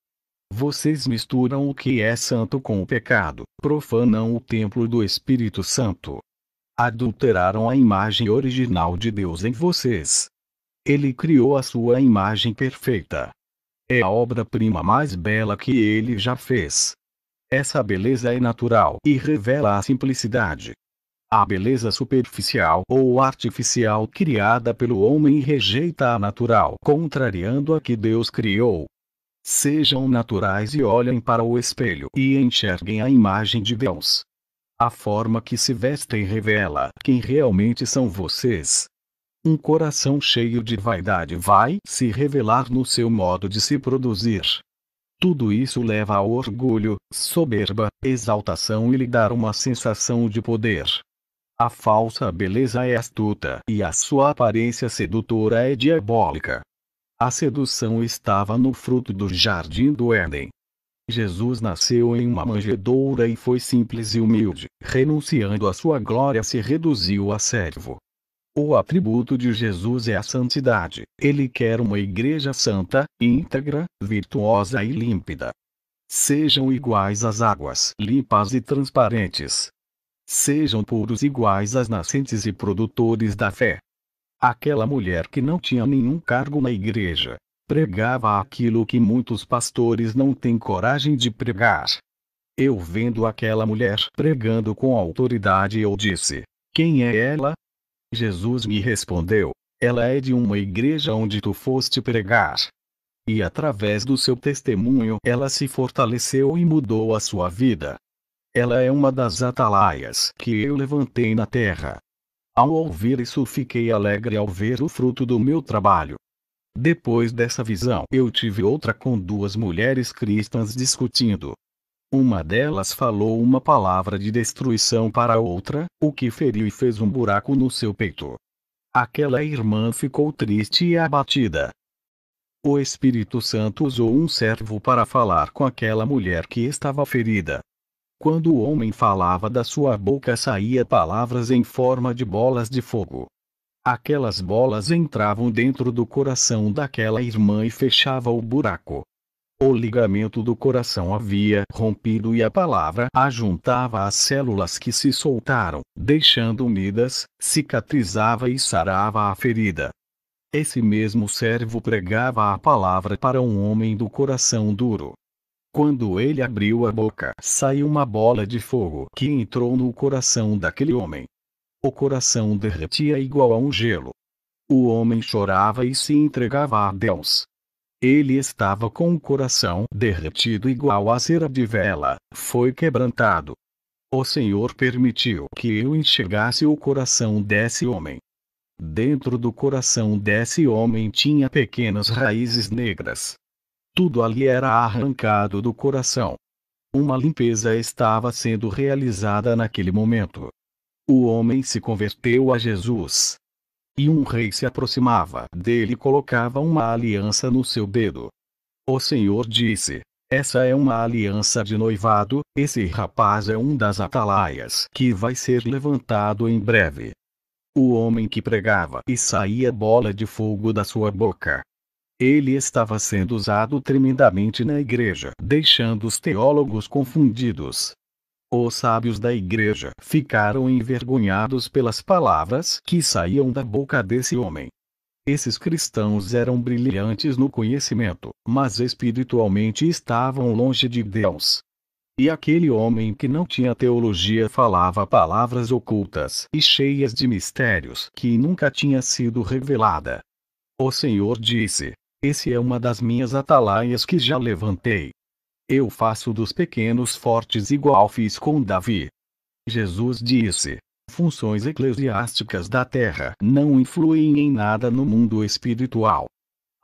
Vocês misturam o que é santo com o pecado, profanam o templo do Espírito Santo. Adulteraram a imagem original de Deus em vocês. Ele criou a sua imagem perfeita. É a obra-prima mais bela que ele já fez. Essa beleza é natural e revela a simplicidade. A beleza superficial ou artificial criada pelo homem rejeita a natural, contrariando a que Deus criou. Sejam naturais e olhem para o espelho e enxerguem a imagem de Deus. A forma que se vestem revela quem realmente são vocês. Um coração cheio de vaidade vai se revelar no seu modo de se produzir. Tudo isso leva a orgulho, soberba, exaltação e lhe dar uma sensação de poder. A falsa beleza é astuta e a sua aparência sedutora é diabólica. A sedução estava no fruto do jardim do Éden. Jesus nasceu em uma manjedoura e foi simples e humilde, renunciando à sua glória se reduziu a servo. O atributo de Jesus é a santidade. Ele quer uma igreja santa, íntegra, virtuosa e límpida. Sejam iguais às águas, limpas e transparentes. Sejam puros iguais às nascentes e produtores da fé. Aquela mulher que não tinha nenhum cargo na igreja, pregava aquilo que muitos pastores não têm coragem de pregar. Eu vendo aquela mulher pregando com autoridade eu disse: quem é ela? Jesus me respondeu: ela é de uma igreja onde tu foste pregar. E através do seu testemunho ela se fortaleceu e mudou a sua vida. Ela é uma das atalaias que eu levantei na terra. Ao ouvir isso fiquei alegre ao ver o fruto do meu trabalho. Depois dessa visão eu tive outra com duas mulheres cristãs discutindo. Uma delas falou uma palavra de destruição para a outra, o que feriu e fez um buraco no seu peito. Aquela irmã ficou triste e abatida. O Espírito Santo usou um servo para falar com aquela mulher que estava ferida. Quando o homem falava da sua boca saía palavras em forma de bolas de fogo. Aquelas bolas entravam dentro do coração daquela irmã e fechava o buraco. O ligamento do coração havia rompido e a palavra ajuntava as células que se soltaram, deixando unidas, cicatrizava e sarava a ferida. Esse mesmo servo pregava a palavra para um homem do coração duro. Quando ele abriu a boca, saiu uma bola de fogo que entrou no coração daquele homem. O coração derretia igual a um gelo. O homem chorava e se entregava a Deus. Ele estava com o coração derretido igual a cera de vela, foi quebrantado. O Senhor permitiu que eu enxergasse o coração desse homem. Dentro do coração desse homem tinha pequenas raízes negras. Tudo ali era arrancado do coração. Uma limpeza estava sendo realizada naquele momento. O homem se converteu a Jesus. E um rei se aproximava dele e colocava uma aliança no seu dedo. O Senhor disse: essa é uma aliança de noivado, esse rapaz é um das atalaias que vai ser levantado em breve. O homem que pregava e saía bola de fogo da sua boca. Ele estava sendo usado tremendamente na igreja, deixando os teólogos confundidos. Os sábios da igreja ficaram envergonhados pelas palavras que saíam da boca desse homem. Esses cristãos eram brilhantes no conhecimento, mas espiritualmente estavam longe de Deus. E aquele homem que não tinha teologia falava palavras ocultas e cheias de mistérios que nunca tinha sido revelada. O Senhor disse: esse é uma das minhas atalaias que já levantei. Eu faço dos pequenos fortes igual fiz com Davi. Jesus disse: funções eclesiásticas da terra não influem em nada no mundo espiritual.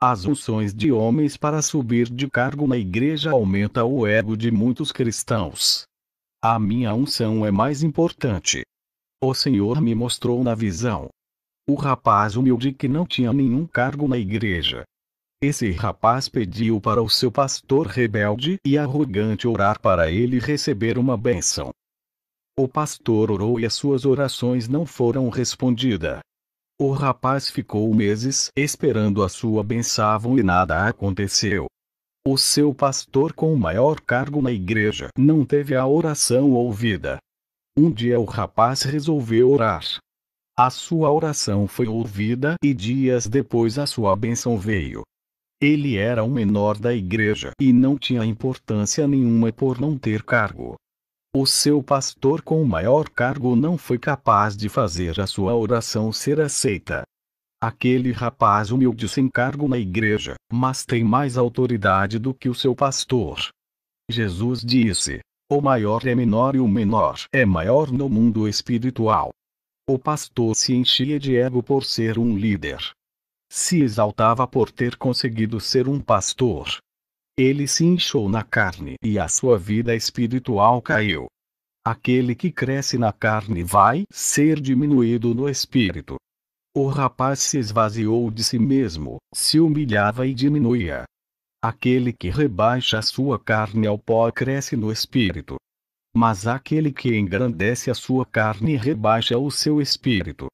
As unções de homens para subir de cargo na igreja aumenta o ego de muitos cristãos. A minha unção é mais importante. O Senhor me mostrou na visão. O rapaz humilde que não tinha nenhum cargo na igreja. Esse rapaz pediu para o seu pastor rebelde e arrogante orar para ele receber uma bênção. O pastor orou e as suas orações não foram respondidas. O rapaz ficou meses esperando a sua bênção e nada aconteceu. O seu pastor com o maior cargo na igreja não teve a oração ouvida. Um dia o rapaz resolveu orar. A sua oração foi ouvida e dias depois a sua bênção veio. Ele era o menor da igreja e não tinha importância nenhuma por não ter cargo. O seu pastor com o maior cargo não foi capaz de fazer a sua oração ser aceita. Aquele rapaz humilde sem cargo na igreja, mas tem mais autoridade do que o seu pastor. Jesus disse: o maior é menor e o menor é maior no mundo espiritual. O pastor se enchia de ego por ser um líder. Se exaltava por ter conseguido ser um pastor. Ele se inchou na carne e a sua vida espiritual caiu. Aquele que cresce na carne vai ser diminuído no espírito. O rapaz se esvaziou de si mesmo, se humilhava e diminuía. Aquele que rebaixa a sua carne ao pó cresce no espírito. Mas aquele que engrandece a sua carne rebaixa o seu espírito.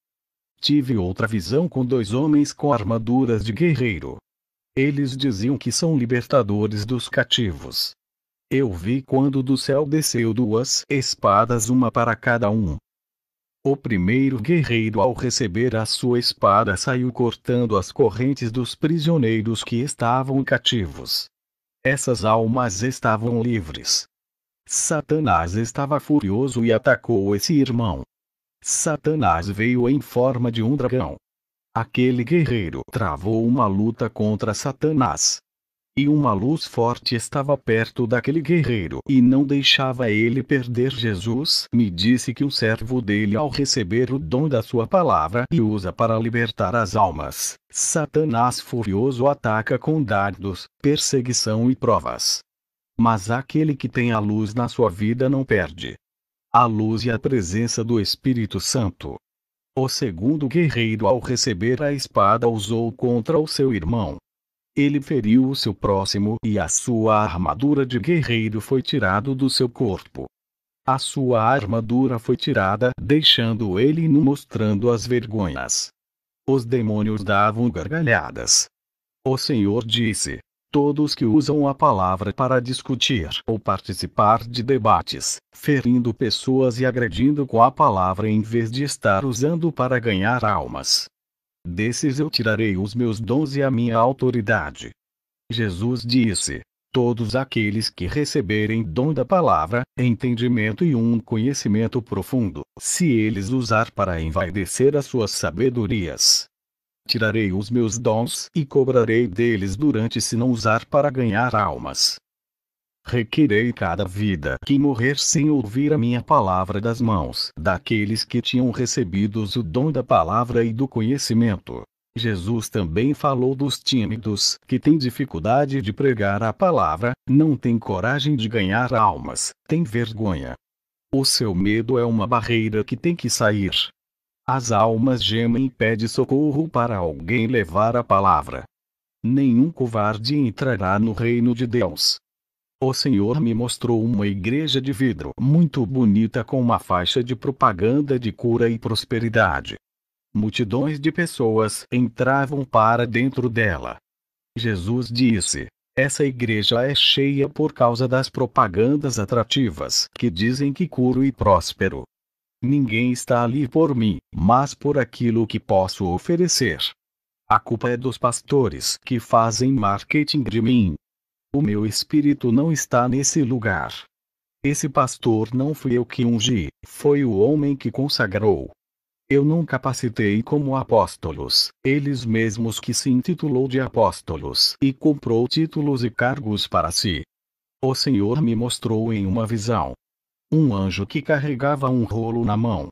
Tive outra visão com dois homens com armaduras de guerreiro. Eles diziam que são libertadores dos cativos. Eu vi quando do céu desceu duas espadas, uma para cada um. O primeiro guerreiro, ao receber a sua espada, saiu cortando as correntes dos prisioneiros que estavam cativos. Essas almas estavam livres. Satanás estava furioso e atacou esse irmão. Satanás veio em forma de um dragão. Aquele guerreiro travou uma luta contra Satanás. E uma luz forte estava perto daquele guerreiro e não deixava ele perder. Jesus me disse que o servo dele, ao receber o dom da sua palavra e usa para libertar as almas, Satanás furioso ataca com dardos, perseguição e provas. Mas aquele que tem a luz na sua vida não perde a luz e a presença do Espírito Santo. O segundo guerreiro, ao receber a espada, usou contra o seu irmão. Ele feriu o seu próximo e a sua armadura de guerreiro foi tirada do seu corpo. A sua armadura foi tirada, deixando ele nu, mostrando as vergonhas. Os demônios davam gargalhadas. O Senhor disse: todos que usam a palavra para discutir ou participar de debates, ferindo pessoas e agredindo com a palavra em vez de estar usando para ganhar almas, desses eu tirarei os meus dons e a minha autoridade. Jesus disse: todos aqueles que receberem dom da palavra, entendimento e um conhecimento profundo, se eles usar para envaidecer as suas sabedorias, tirarei os meus dons e cobrarei deles durante se não usar para ganhar almas. Requerei cada vida que morrer sem ouvir a minha palavra das mãos daqueles que tinham recebido o dom da palavra e do conhecimento. Jesus também falou dos tímidos, que têm dificuldade de pregar a palavra, não têm coragem de ganhar almas, têm vergonha. O seu medo é uma barreira que tem que sair. As almas gemem e pedem socorro para alguém levar a palavra. Nenhum covarde entrará no reino de Deus. O Senhor me mostrou uma igreja de vidro muito bonita com uma faixa de propaganda de cura e prosperidade. Multidões de pessoas entravam para dentro dela. Jesus disse: essa igreja é cheia por causa das propagandas atrativas que dizem que curo e próspero. Ninguém está ali por mim, mas por aquilo que posso oferecer. A culpa é dos pastores que fazem marketing de mim. O meu espírito não está nesse lugar. Esse pastor não fui eu que ungi, foi o homem que consagrou. Eu não capacitei como apóstolos, eles mesmos que se intitulou de apóstolos e comprou títulos e cargos para si. O Senhor me mostrou em uma visão um anjo que carregava um rolo na mão.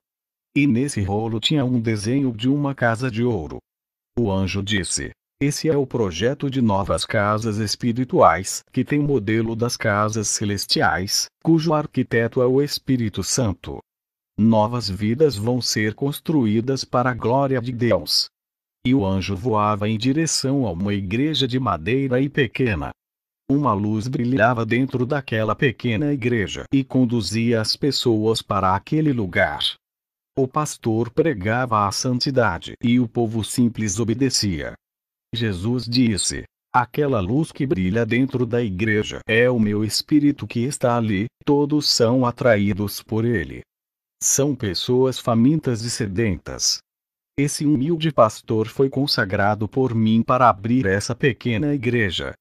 E nesse rolo tinha um desenho de uma casa de ouro. O anjo disse: esse é o projeto de novas casas espirituais, que tem modelo das casas celestiais, cujo arquiteto é o Espírito Santo. Novas vidas vão ser construídas para a glória de Deus. E o anjo voava em direção a uma igreja de madeira e pequena. Uma luz brilhava dentro daquela pequena igreja e conduzia as pessoas para aquele lugar. O pastor pregava a santidade e o povo simples obedecia. Jesus disse: aquela luz que brilha dentro da igreja é o meu espírito que está ali, todos são atraídos por ele. São pessoas famintas e sedentas. Esse humilde pastor foi consagrado por mim para abrir essa pequena igreja.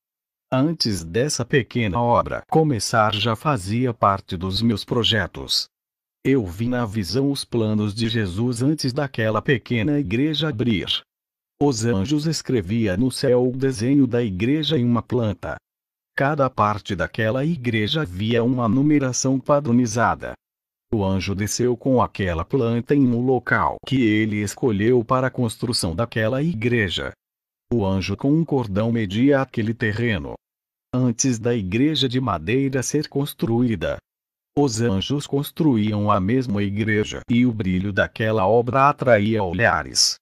Antes dessa pequena obra começar, já fazia parte dos meus projetos. Eu vi na visão os planos de Jesus antes daquela pequena igreja abrir. Os anjos escreviam no céu o desenho da igreja em uma planta. Cada parte daquela igreja havia uma numeração padronizada. O anjo desceu com aquela planta em um local que ele escolheu para a construção daquela igreja. O anjo com um cordão media aquele terreno. Antes da igreja de madeira ser construída, os anjos construíam a mesma igreja, e o brilho daquela obra atraía olhares.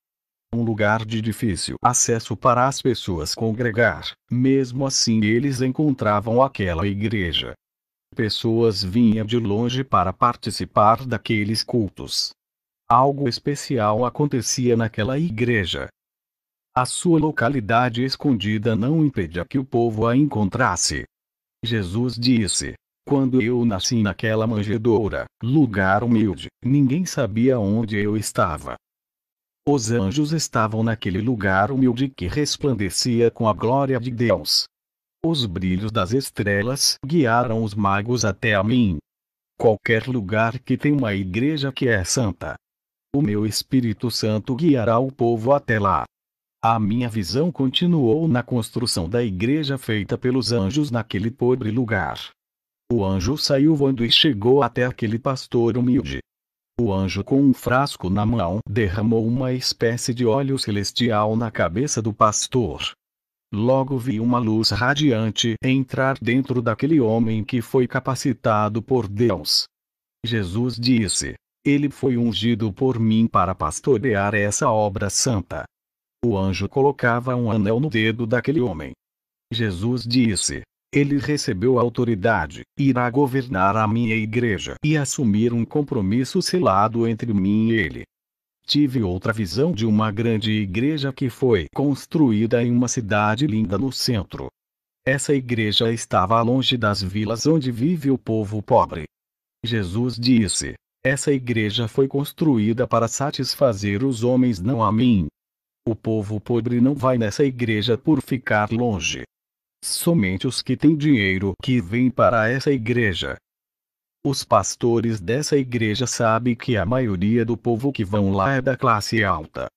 Um lugar de difícil acesso para as pessoas congregar, mesmo assim eles encontravam aquela igreja. Pessoas vinham de longe para participar daqueles cultos. Algo especial acontecia naquela igreja. A sua localidade escondida não impedia que o povo a encontrasse. Jesus disse: quando eu nasci naquela manjedoura, lugar humilde, ninguém sabia onde eu estava. Os anjos estavam naquele lugar humilde que resplandecia com a glória de Deus. Os brilhos das estrelas guiaram os magos até a mim. Qualquer lugar que tem uma igreja que é santa, o meu Espírito Santo guiará o povo até lá. A minha visão continuou na construção da igreja feita pelos anjos naquele pobre lugar. O anjo saiu voando e chegou até aquele pastor humilde. O anjo, com um frasco na mão, derramou uma espécie de óleo celestial na cabeça do pastor. Logo vi uma luz radiante entrar dentro daquele homem que foi capacitado por Deus. Jesus disse: ele foi ungido por mim para pastorear essa obra santa. O anjo colocava um anel no dedo daquele homem. Jesus disse: ele recebeu autoridade, irá governar a minha igreja e assumir um compromisso selado entre mim e ele. Tive outra visão de uma grande igreja que foi construída em uma cidade linda no centro. Essa igreja estava longe das vilas onde vive o povo pobre. Jesus disse: essa igreja foi construída para satisfazer os homens, não a mim. O povo pobre não vai nessa igreja por ficar longe. Somente os que têm dinheiro que vêm para essa igreja. Os pastores dessa igreja sabem que a maioria do povo que vão lá é da classe alta.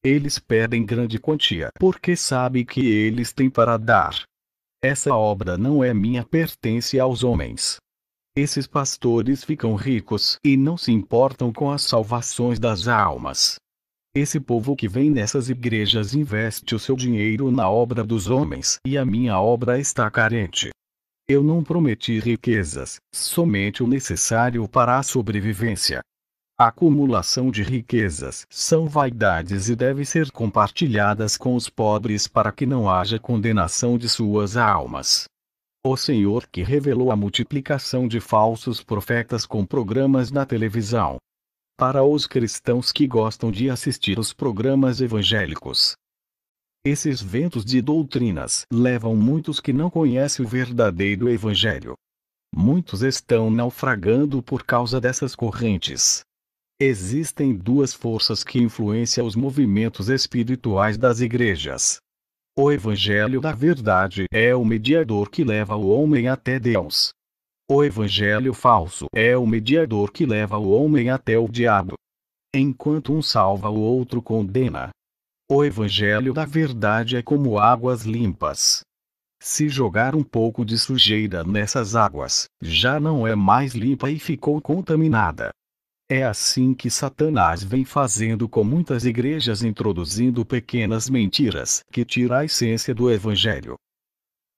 Eles pedem grande quantia porque sabem que eles têm para dar. Essa obra não é minha, pertence aos homens. Esses pastores ficam ricos e não se importam com as salvações das almas. Esse povo que vem nessas igrejas investe o seu dinheiro na obra dos homens, e a minha obra está carente. Eu não prometi riquezas, somente o necessário para a sobrevivência. A acumulação de riquezas são vaidades e devem ser compartilhadas com os pobres para que não haja condenação de suas almas. O Senhor que revelou a multiplicação de falsos profetas com programas na televisão. Para os cristãos que gostam de assistir os programas evangélicos, esses ventos de doutrinas levam muitos que não conhecem o verdadeiro evangelho. Muitos estão naufragando por causa dessas correntes. Existem duas forças que influenciam os movimentos espirituais das igrejas. O evangelho da verdade é o mediador que leva o homem até Deus. O evangelho falso é o mediador que leva o homem até o diabo. Enquanto um salva, o outro condena. O evangelho da verdade é como águas limpas. Se jogar um pouco de sujeira nessas águas, já não é mais limpa e ficou contaminada. É assim que Satanás vem fazendo com muitas igrejas, introduzindo pequenas mentiras que tiram a essência do evangelho.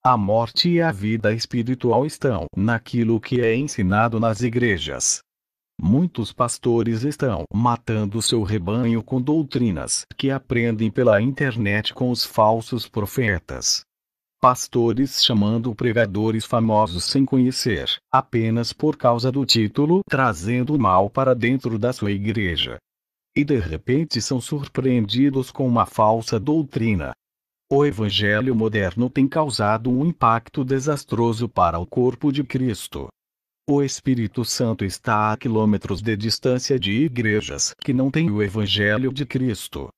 A morte e a vida espiritual estão naquilo que é ensinado nas igrejas. Muitos pastores estão matando seu rebanho com doutrinas que aprendem pela internet com os falsos profetas. Pastores chamando pregadores famosos sem conhecer, apenas por causa do título, trazendo o mal para dentro da sua igreja. E de repente são surpreendidos com uma falsa doutrina. O evangelho moderno tem causado um impacto desastroso para o corpo de Cristo. O Espírito Santo está a quilômetros de distância de igrejas que não têm o evangelho de Cristo.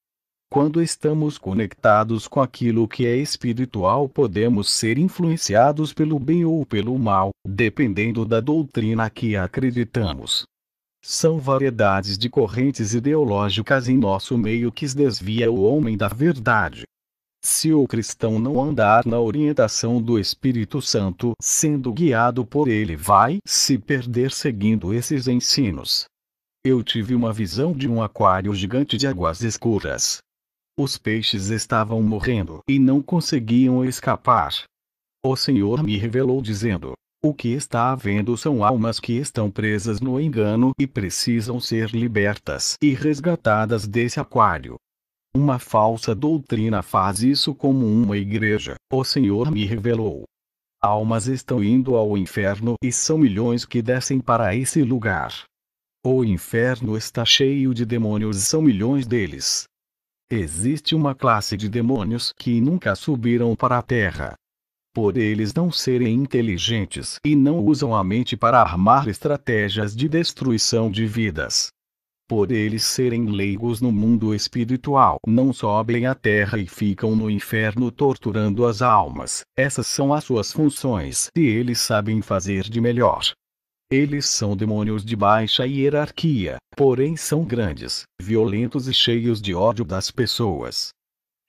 Quando estamos conectados com aquilo que é espiritual, podemos ser influenciados pelo bem ou pelo mal, dependendo da doutrina que acreditamos. São variedades de correntes ideológicas em nosso meio que desvia o homem da verdade. Se o cristão não andar na orientação do Espírito Santo, sendo guiado por ele, vai se perder seguindo esses ensinos. Eu tive uma visão de um aquário gigante de águas escuras. Os peixes estavam morrendo e não conseguiam escapar. O Senhor me revelou dizendo: o que está havendo são almas que estão presas no engano e precisam ser libertas e resgatadas desse aquário. Uma falsa doutrina faz isso como uma igreja, o Senhor me revelou. Almas estão indo ao inferno e são milhões que descem para esse lugar. O inferno está cheio de demônios e são milhões deles. Existe uma classe de demônios que nunca subiram para a terra. Por eles não serem inteligentes e não usam a mente para armar estratégias de destruição de vidas. Por eles serem leigos no mundo espiritual, não sobem à terra e ficam no inferno torturando as almas. Essas são as suas funções e eles sabem fazer de melhor. Eles são demônios de baixa hierarquia, porém são grandes, violentos e cheios de ódio das pessoas.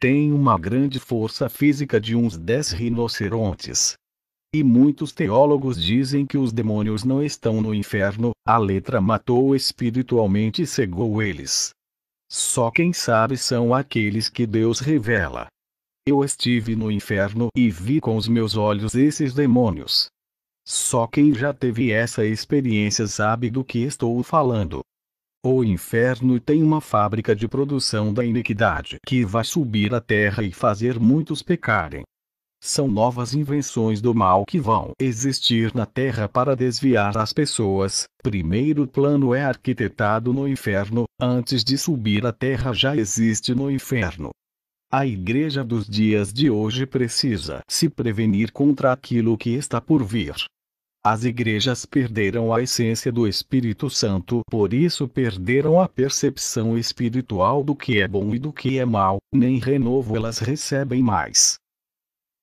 Têm uma grande força física de uns 10 rinocerontes. E muitos teólogos dizem que os demônios não estão no inferno, a letra matou espiritualmente e cegou eles. Só quem sabe são aqueles que Deus revela. Eu estive no inferno e vi com os meus olhos esses demônios. Só quem já teve essa experiência sabe do que estou falando. O inferno tem uma fábrica de produção da iniquidade que vai subir à terra e fazer muitos pecarem. São novas invenções do mal que vão existir na terra para desviar as pessoas. Primeiro plano é arquitetado no inferno, antes de subir à terra já existe no inferno. A igreja dos dias de hoje precisa se prevenir contra aquilo que está por vir. As igrejas perderam a essência do Espírito Santo, por isso perderam a percepção espiritual do que é bom e do que é mal, nem renovo elas recebem mais.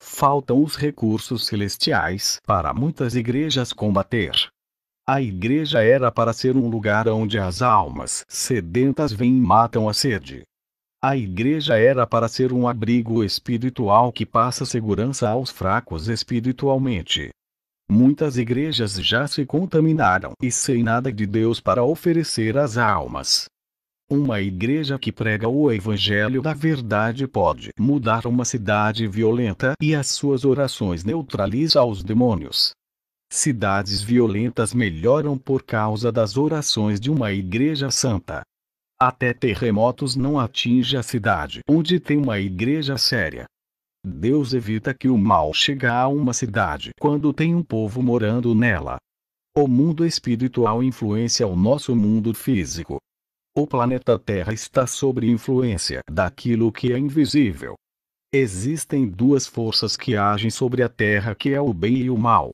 Faltam os recursos celestiais para muitas igrejas combater. A igreja era para ser um lugar onde as almas sedentas vêm e matam a sede. A igreja era para ser um abrigo espiritual que passa segurança aos fracos espiritualmente. Muitas igrejas já se contaminaram e sem nada de Deus para oferecer às almas. Uma igreja que prega o evangelho da verdade pode mudar uma cidade violenta e as suas orações neutralizam os demônios. Cidades violentas melhoram por causa das orações de uma igreja santa. Até terremotos não atingem a cidade onde tem uma igreja séria. Deus evita que o mal chegue a uma cidade quando tem um povo morando nela. O mundo espiritual influencia o nosso mundo físico. O planeta Terra está sob influência daquilo que é invisível. Existem duas forças que agem sobre a Terra, que é o bem e o mal.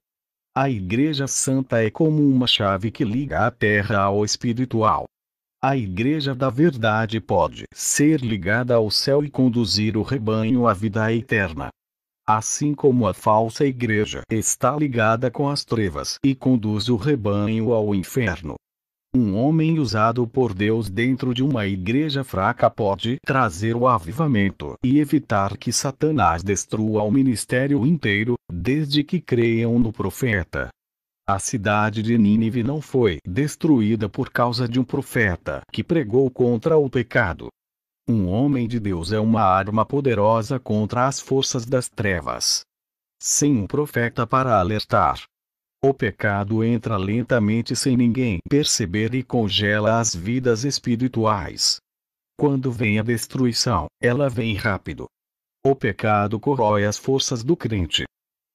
A Igreja Santa é como uma chave que liga a Terra ao espiritual. A Igreja da Verdade pode ser ligada ao céu e conduzir o rebanho à vida eterna. Assim como a falsa igreja está ligada com as trevas e conduz o rebanho ao inferno. Um homem usado por Deus dentro de uma igreja fraca pode trazer o avivamento e evitar que Satanás destrua o ministério inteiro, desde que creiam no profeta. A cidade de Nínive não foi destruída por causa de um profeta que pregou contra o pecado. Um homem de Deus é uma arma poderosa contra as forças das trevas. Sem um profeta para alertar, o pecado entra lentamente sem ninguém perceber e congela as vidas espirituais. Quando vem a destruição, ela vem rápido. O pecado corrói as forças do crente.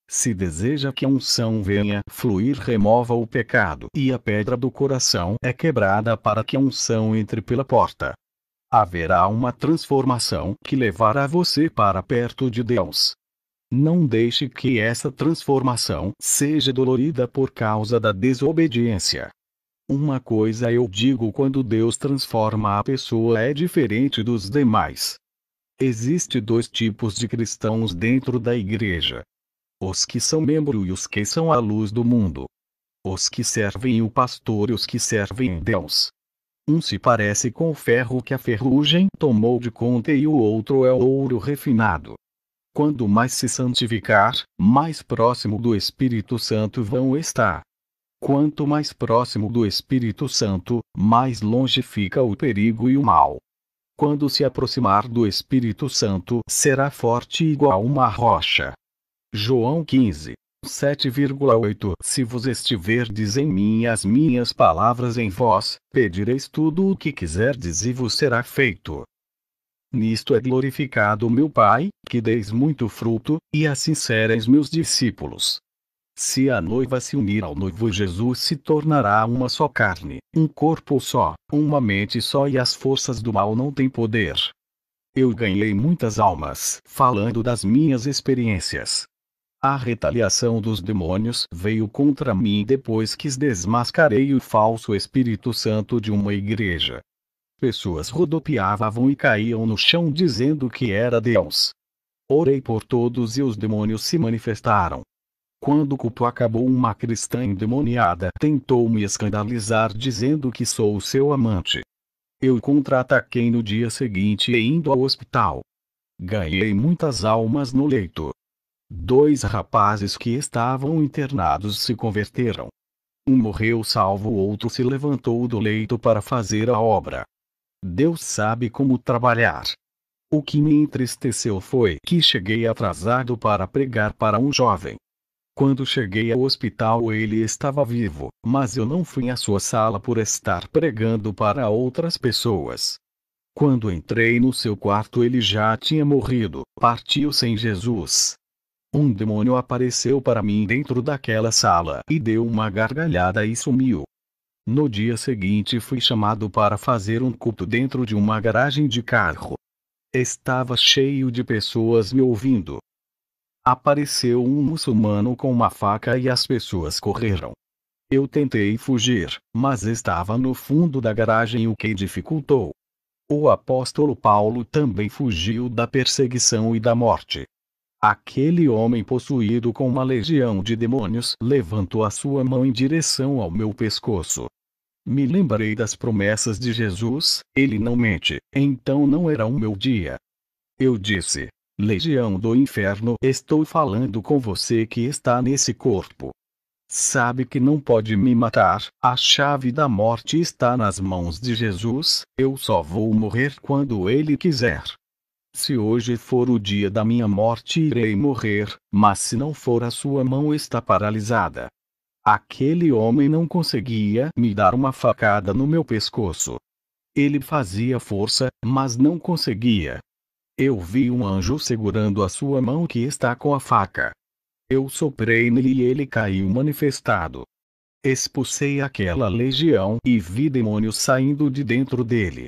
Se deseja que a unção venha fluir, remova o pecado e a pedra do coração é quebrada para que a unção entre pela porta. Haverá uma transformação que levará você para perto de Deus. Não deixe que essa transformação seja dolorida por causa da desobediência. Uma coisa eu digo: quando Deus transforma a pessoa é diferente dos demais. Existem dois tipos de cristãos dentro da igreja: os que são membros e os que são a luz do mundo. Os que servem o pastor e os que servem Deus. Um se parece com o ferro que a ferrugem tomou de conta e o outro é o ouro refinado. Quando mais se santificar, mais próximo do Espírito Santo vão estar. Quanto mais próximo do Espírito Santo, mais longe fica o perigo e o mal. Quando se aproximar do Espírito Santo, será forte igual uma rocha. João 15, 7,8 Se vos estiverdes em mim e as minhas palavras em vós, pedireis tudo o que quiserdes e vos será feito. Nisto é glorificado meu Pai, que deis muito fruto, e assim sereis meus discípulos. Se a noiva se unir ao noivo, Jesus se tornará uma só carne, um corpo só, uma mente só, e as forças do mal não têm poder. Eu ganhei muitas almas falando das minhas experiências. A retaliação dos demônios veio contra mim depois que desmascarei o falso Espírito Santo de uma igreja. Pessoas rodopiavam e caíam no chão dizendo que era Deus. Orei por todos e os demônios se manifestaram. Quando o culto acabou, uma cristã endemoniada tentou me escandalizar dizendo que sou seu amante. Eu contra-ataquei no dia seguinte e indo ao hospital. Ganhei muitas almas no leito. 2 rapazes que estavam internados se converteram. Um morreu salvo, o outro se levantou do leito para fazer a obra. Deus sabe como trabalhar. O que me entristeceu foi que cheguei atrasado para pregar para um jovem. Quando cheguei ao hospital ele estava vivo, mas eu não fui à sua sala por estar pregando para outras pessoas. Quando entrei no seu quarto ele já tinha morrido, partiu sem Jesus. Um demônio apareceu para mim dentro daquela sala e deu uma gargalhada e sumiu. No dia seguinte fui chamado para fazer um culto dentro de uma garagem de carro. Estava cheio de pessoas me ouvindo. Apareceu um muçulmano com uma faca e as pessoas correram. Eu tentei fugir, mas estava no fundo da garagem, o que dificultou. O apóstolo Paulo também fugiu da perseguição e da morte. Aquele homem possuído com uma legião de demônios levantou a sua mão em direção ao meu pescoço. Me lembrei das promessas de Jesus, ele não mente, então não era o meu dia. Eu disse: Legião do inferno, estou falando com você que está nesse corpo. Sabe que não pode me matar, a chave da morte está nas mãos de Jesus, eu só vou morrer quando ele quiser. Se hoje for o dia da minha morte irei morrer, mas se não for a sua mão está paralisada. Aquele homem não conseguia me dar uma facada no meu pescoço. Ele fazia força, mas não conseguia. Eu vi um anjo segurando a sua mão que está com a faca. Eu soprei nele e ele caiu manifestado. Expulsei aquela legião e vi demônios saindo de dentro dele.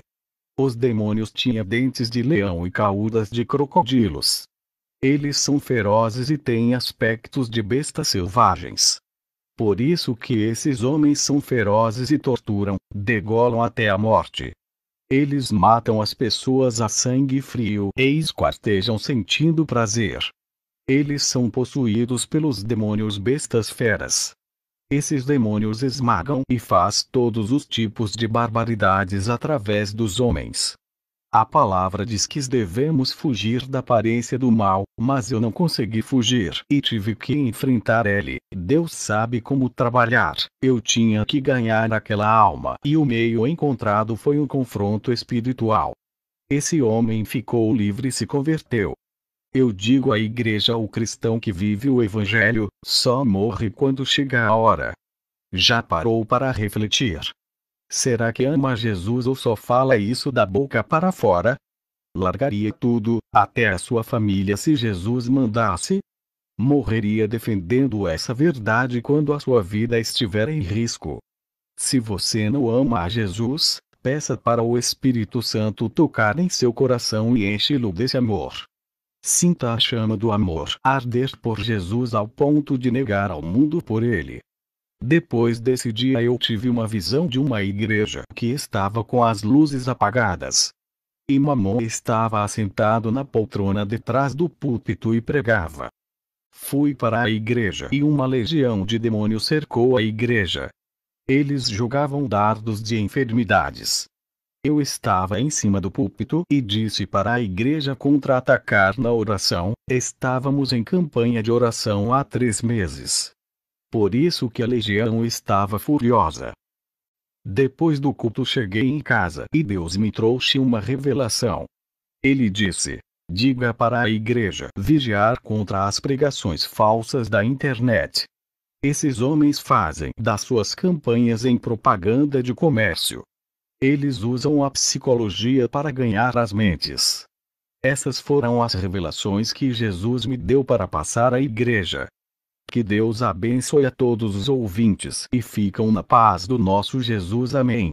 Os demônios tinham dentes de leão e caudas de crocodilos. Eles são ferozes e têm aspectos de bestas selvagens. Por isso que esses homens são ferozes e torturam, degolam até a morte. Eles matam as pessoas a sangue frio e esquartejam sentindo prazer. Eles são possuídos pelos demônios bestas feras. Esses demônios esmagam e faz todos os tipos de barbaridades através dos homens. A palavra diz que devemos fugir da aparência do mal, mas eu não consegui fugir e tive que enfrentar ele. Deus sabe como trabalhar. Eu tinha que ganhar aquela alma e o meio encontrado foi um confronto espiritual. Esse homem ficou livre e se converteu. Eu digo à igreja: o cristão que vive o evangelho só morre quando chega a hora. Já parou para refletir? Será que ama Jesus ou só fala isso da boca para fora? Largaria tudo, até a sua família, se Jesus mandasse? Morreria defendendo essa verdade quando a sua vida estiver em risco. Se você não ama a Jesus, peça para o Espírito Santo tocar em seu coração e enche-lo desse amor. Sinta a chama do amor arder por Jesus ao ponto de negar ao mundo por ele. Depois desse dia eu tive uma visão de uma igreja que estava com as luzes apagadas. E Mamon estava assentado na poltrona detrás do púlpito e pregava. Fui para a igreja e uma legião de demônios cercou a igreja. Eles jogavam dardos de enfermidades. Eu estava em cima do púlpito e disse para a igreja contra-atacar na oração. Estávamos em campanha de oração há 3 meses. Por isso que a legião estava furiosa. Depois do culto cheguei em casa e Deus me trouxe uma revelação. Ele disse: diga para a igreja vigiar contra as pregações falsas da internet. Esses homens fazem das suas campanhas em propaganda de comércio. Eles usam a psicologia para ganhar as mentes. Essas foram as revelações que Jesus me deu para passar à igreja. Que Deus abençoe a todos os ouvintes e ficam na paz do nosso Jesus. Amém.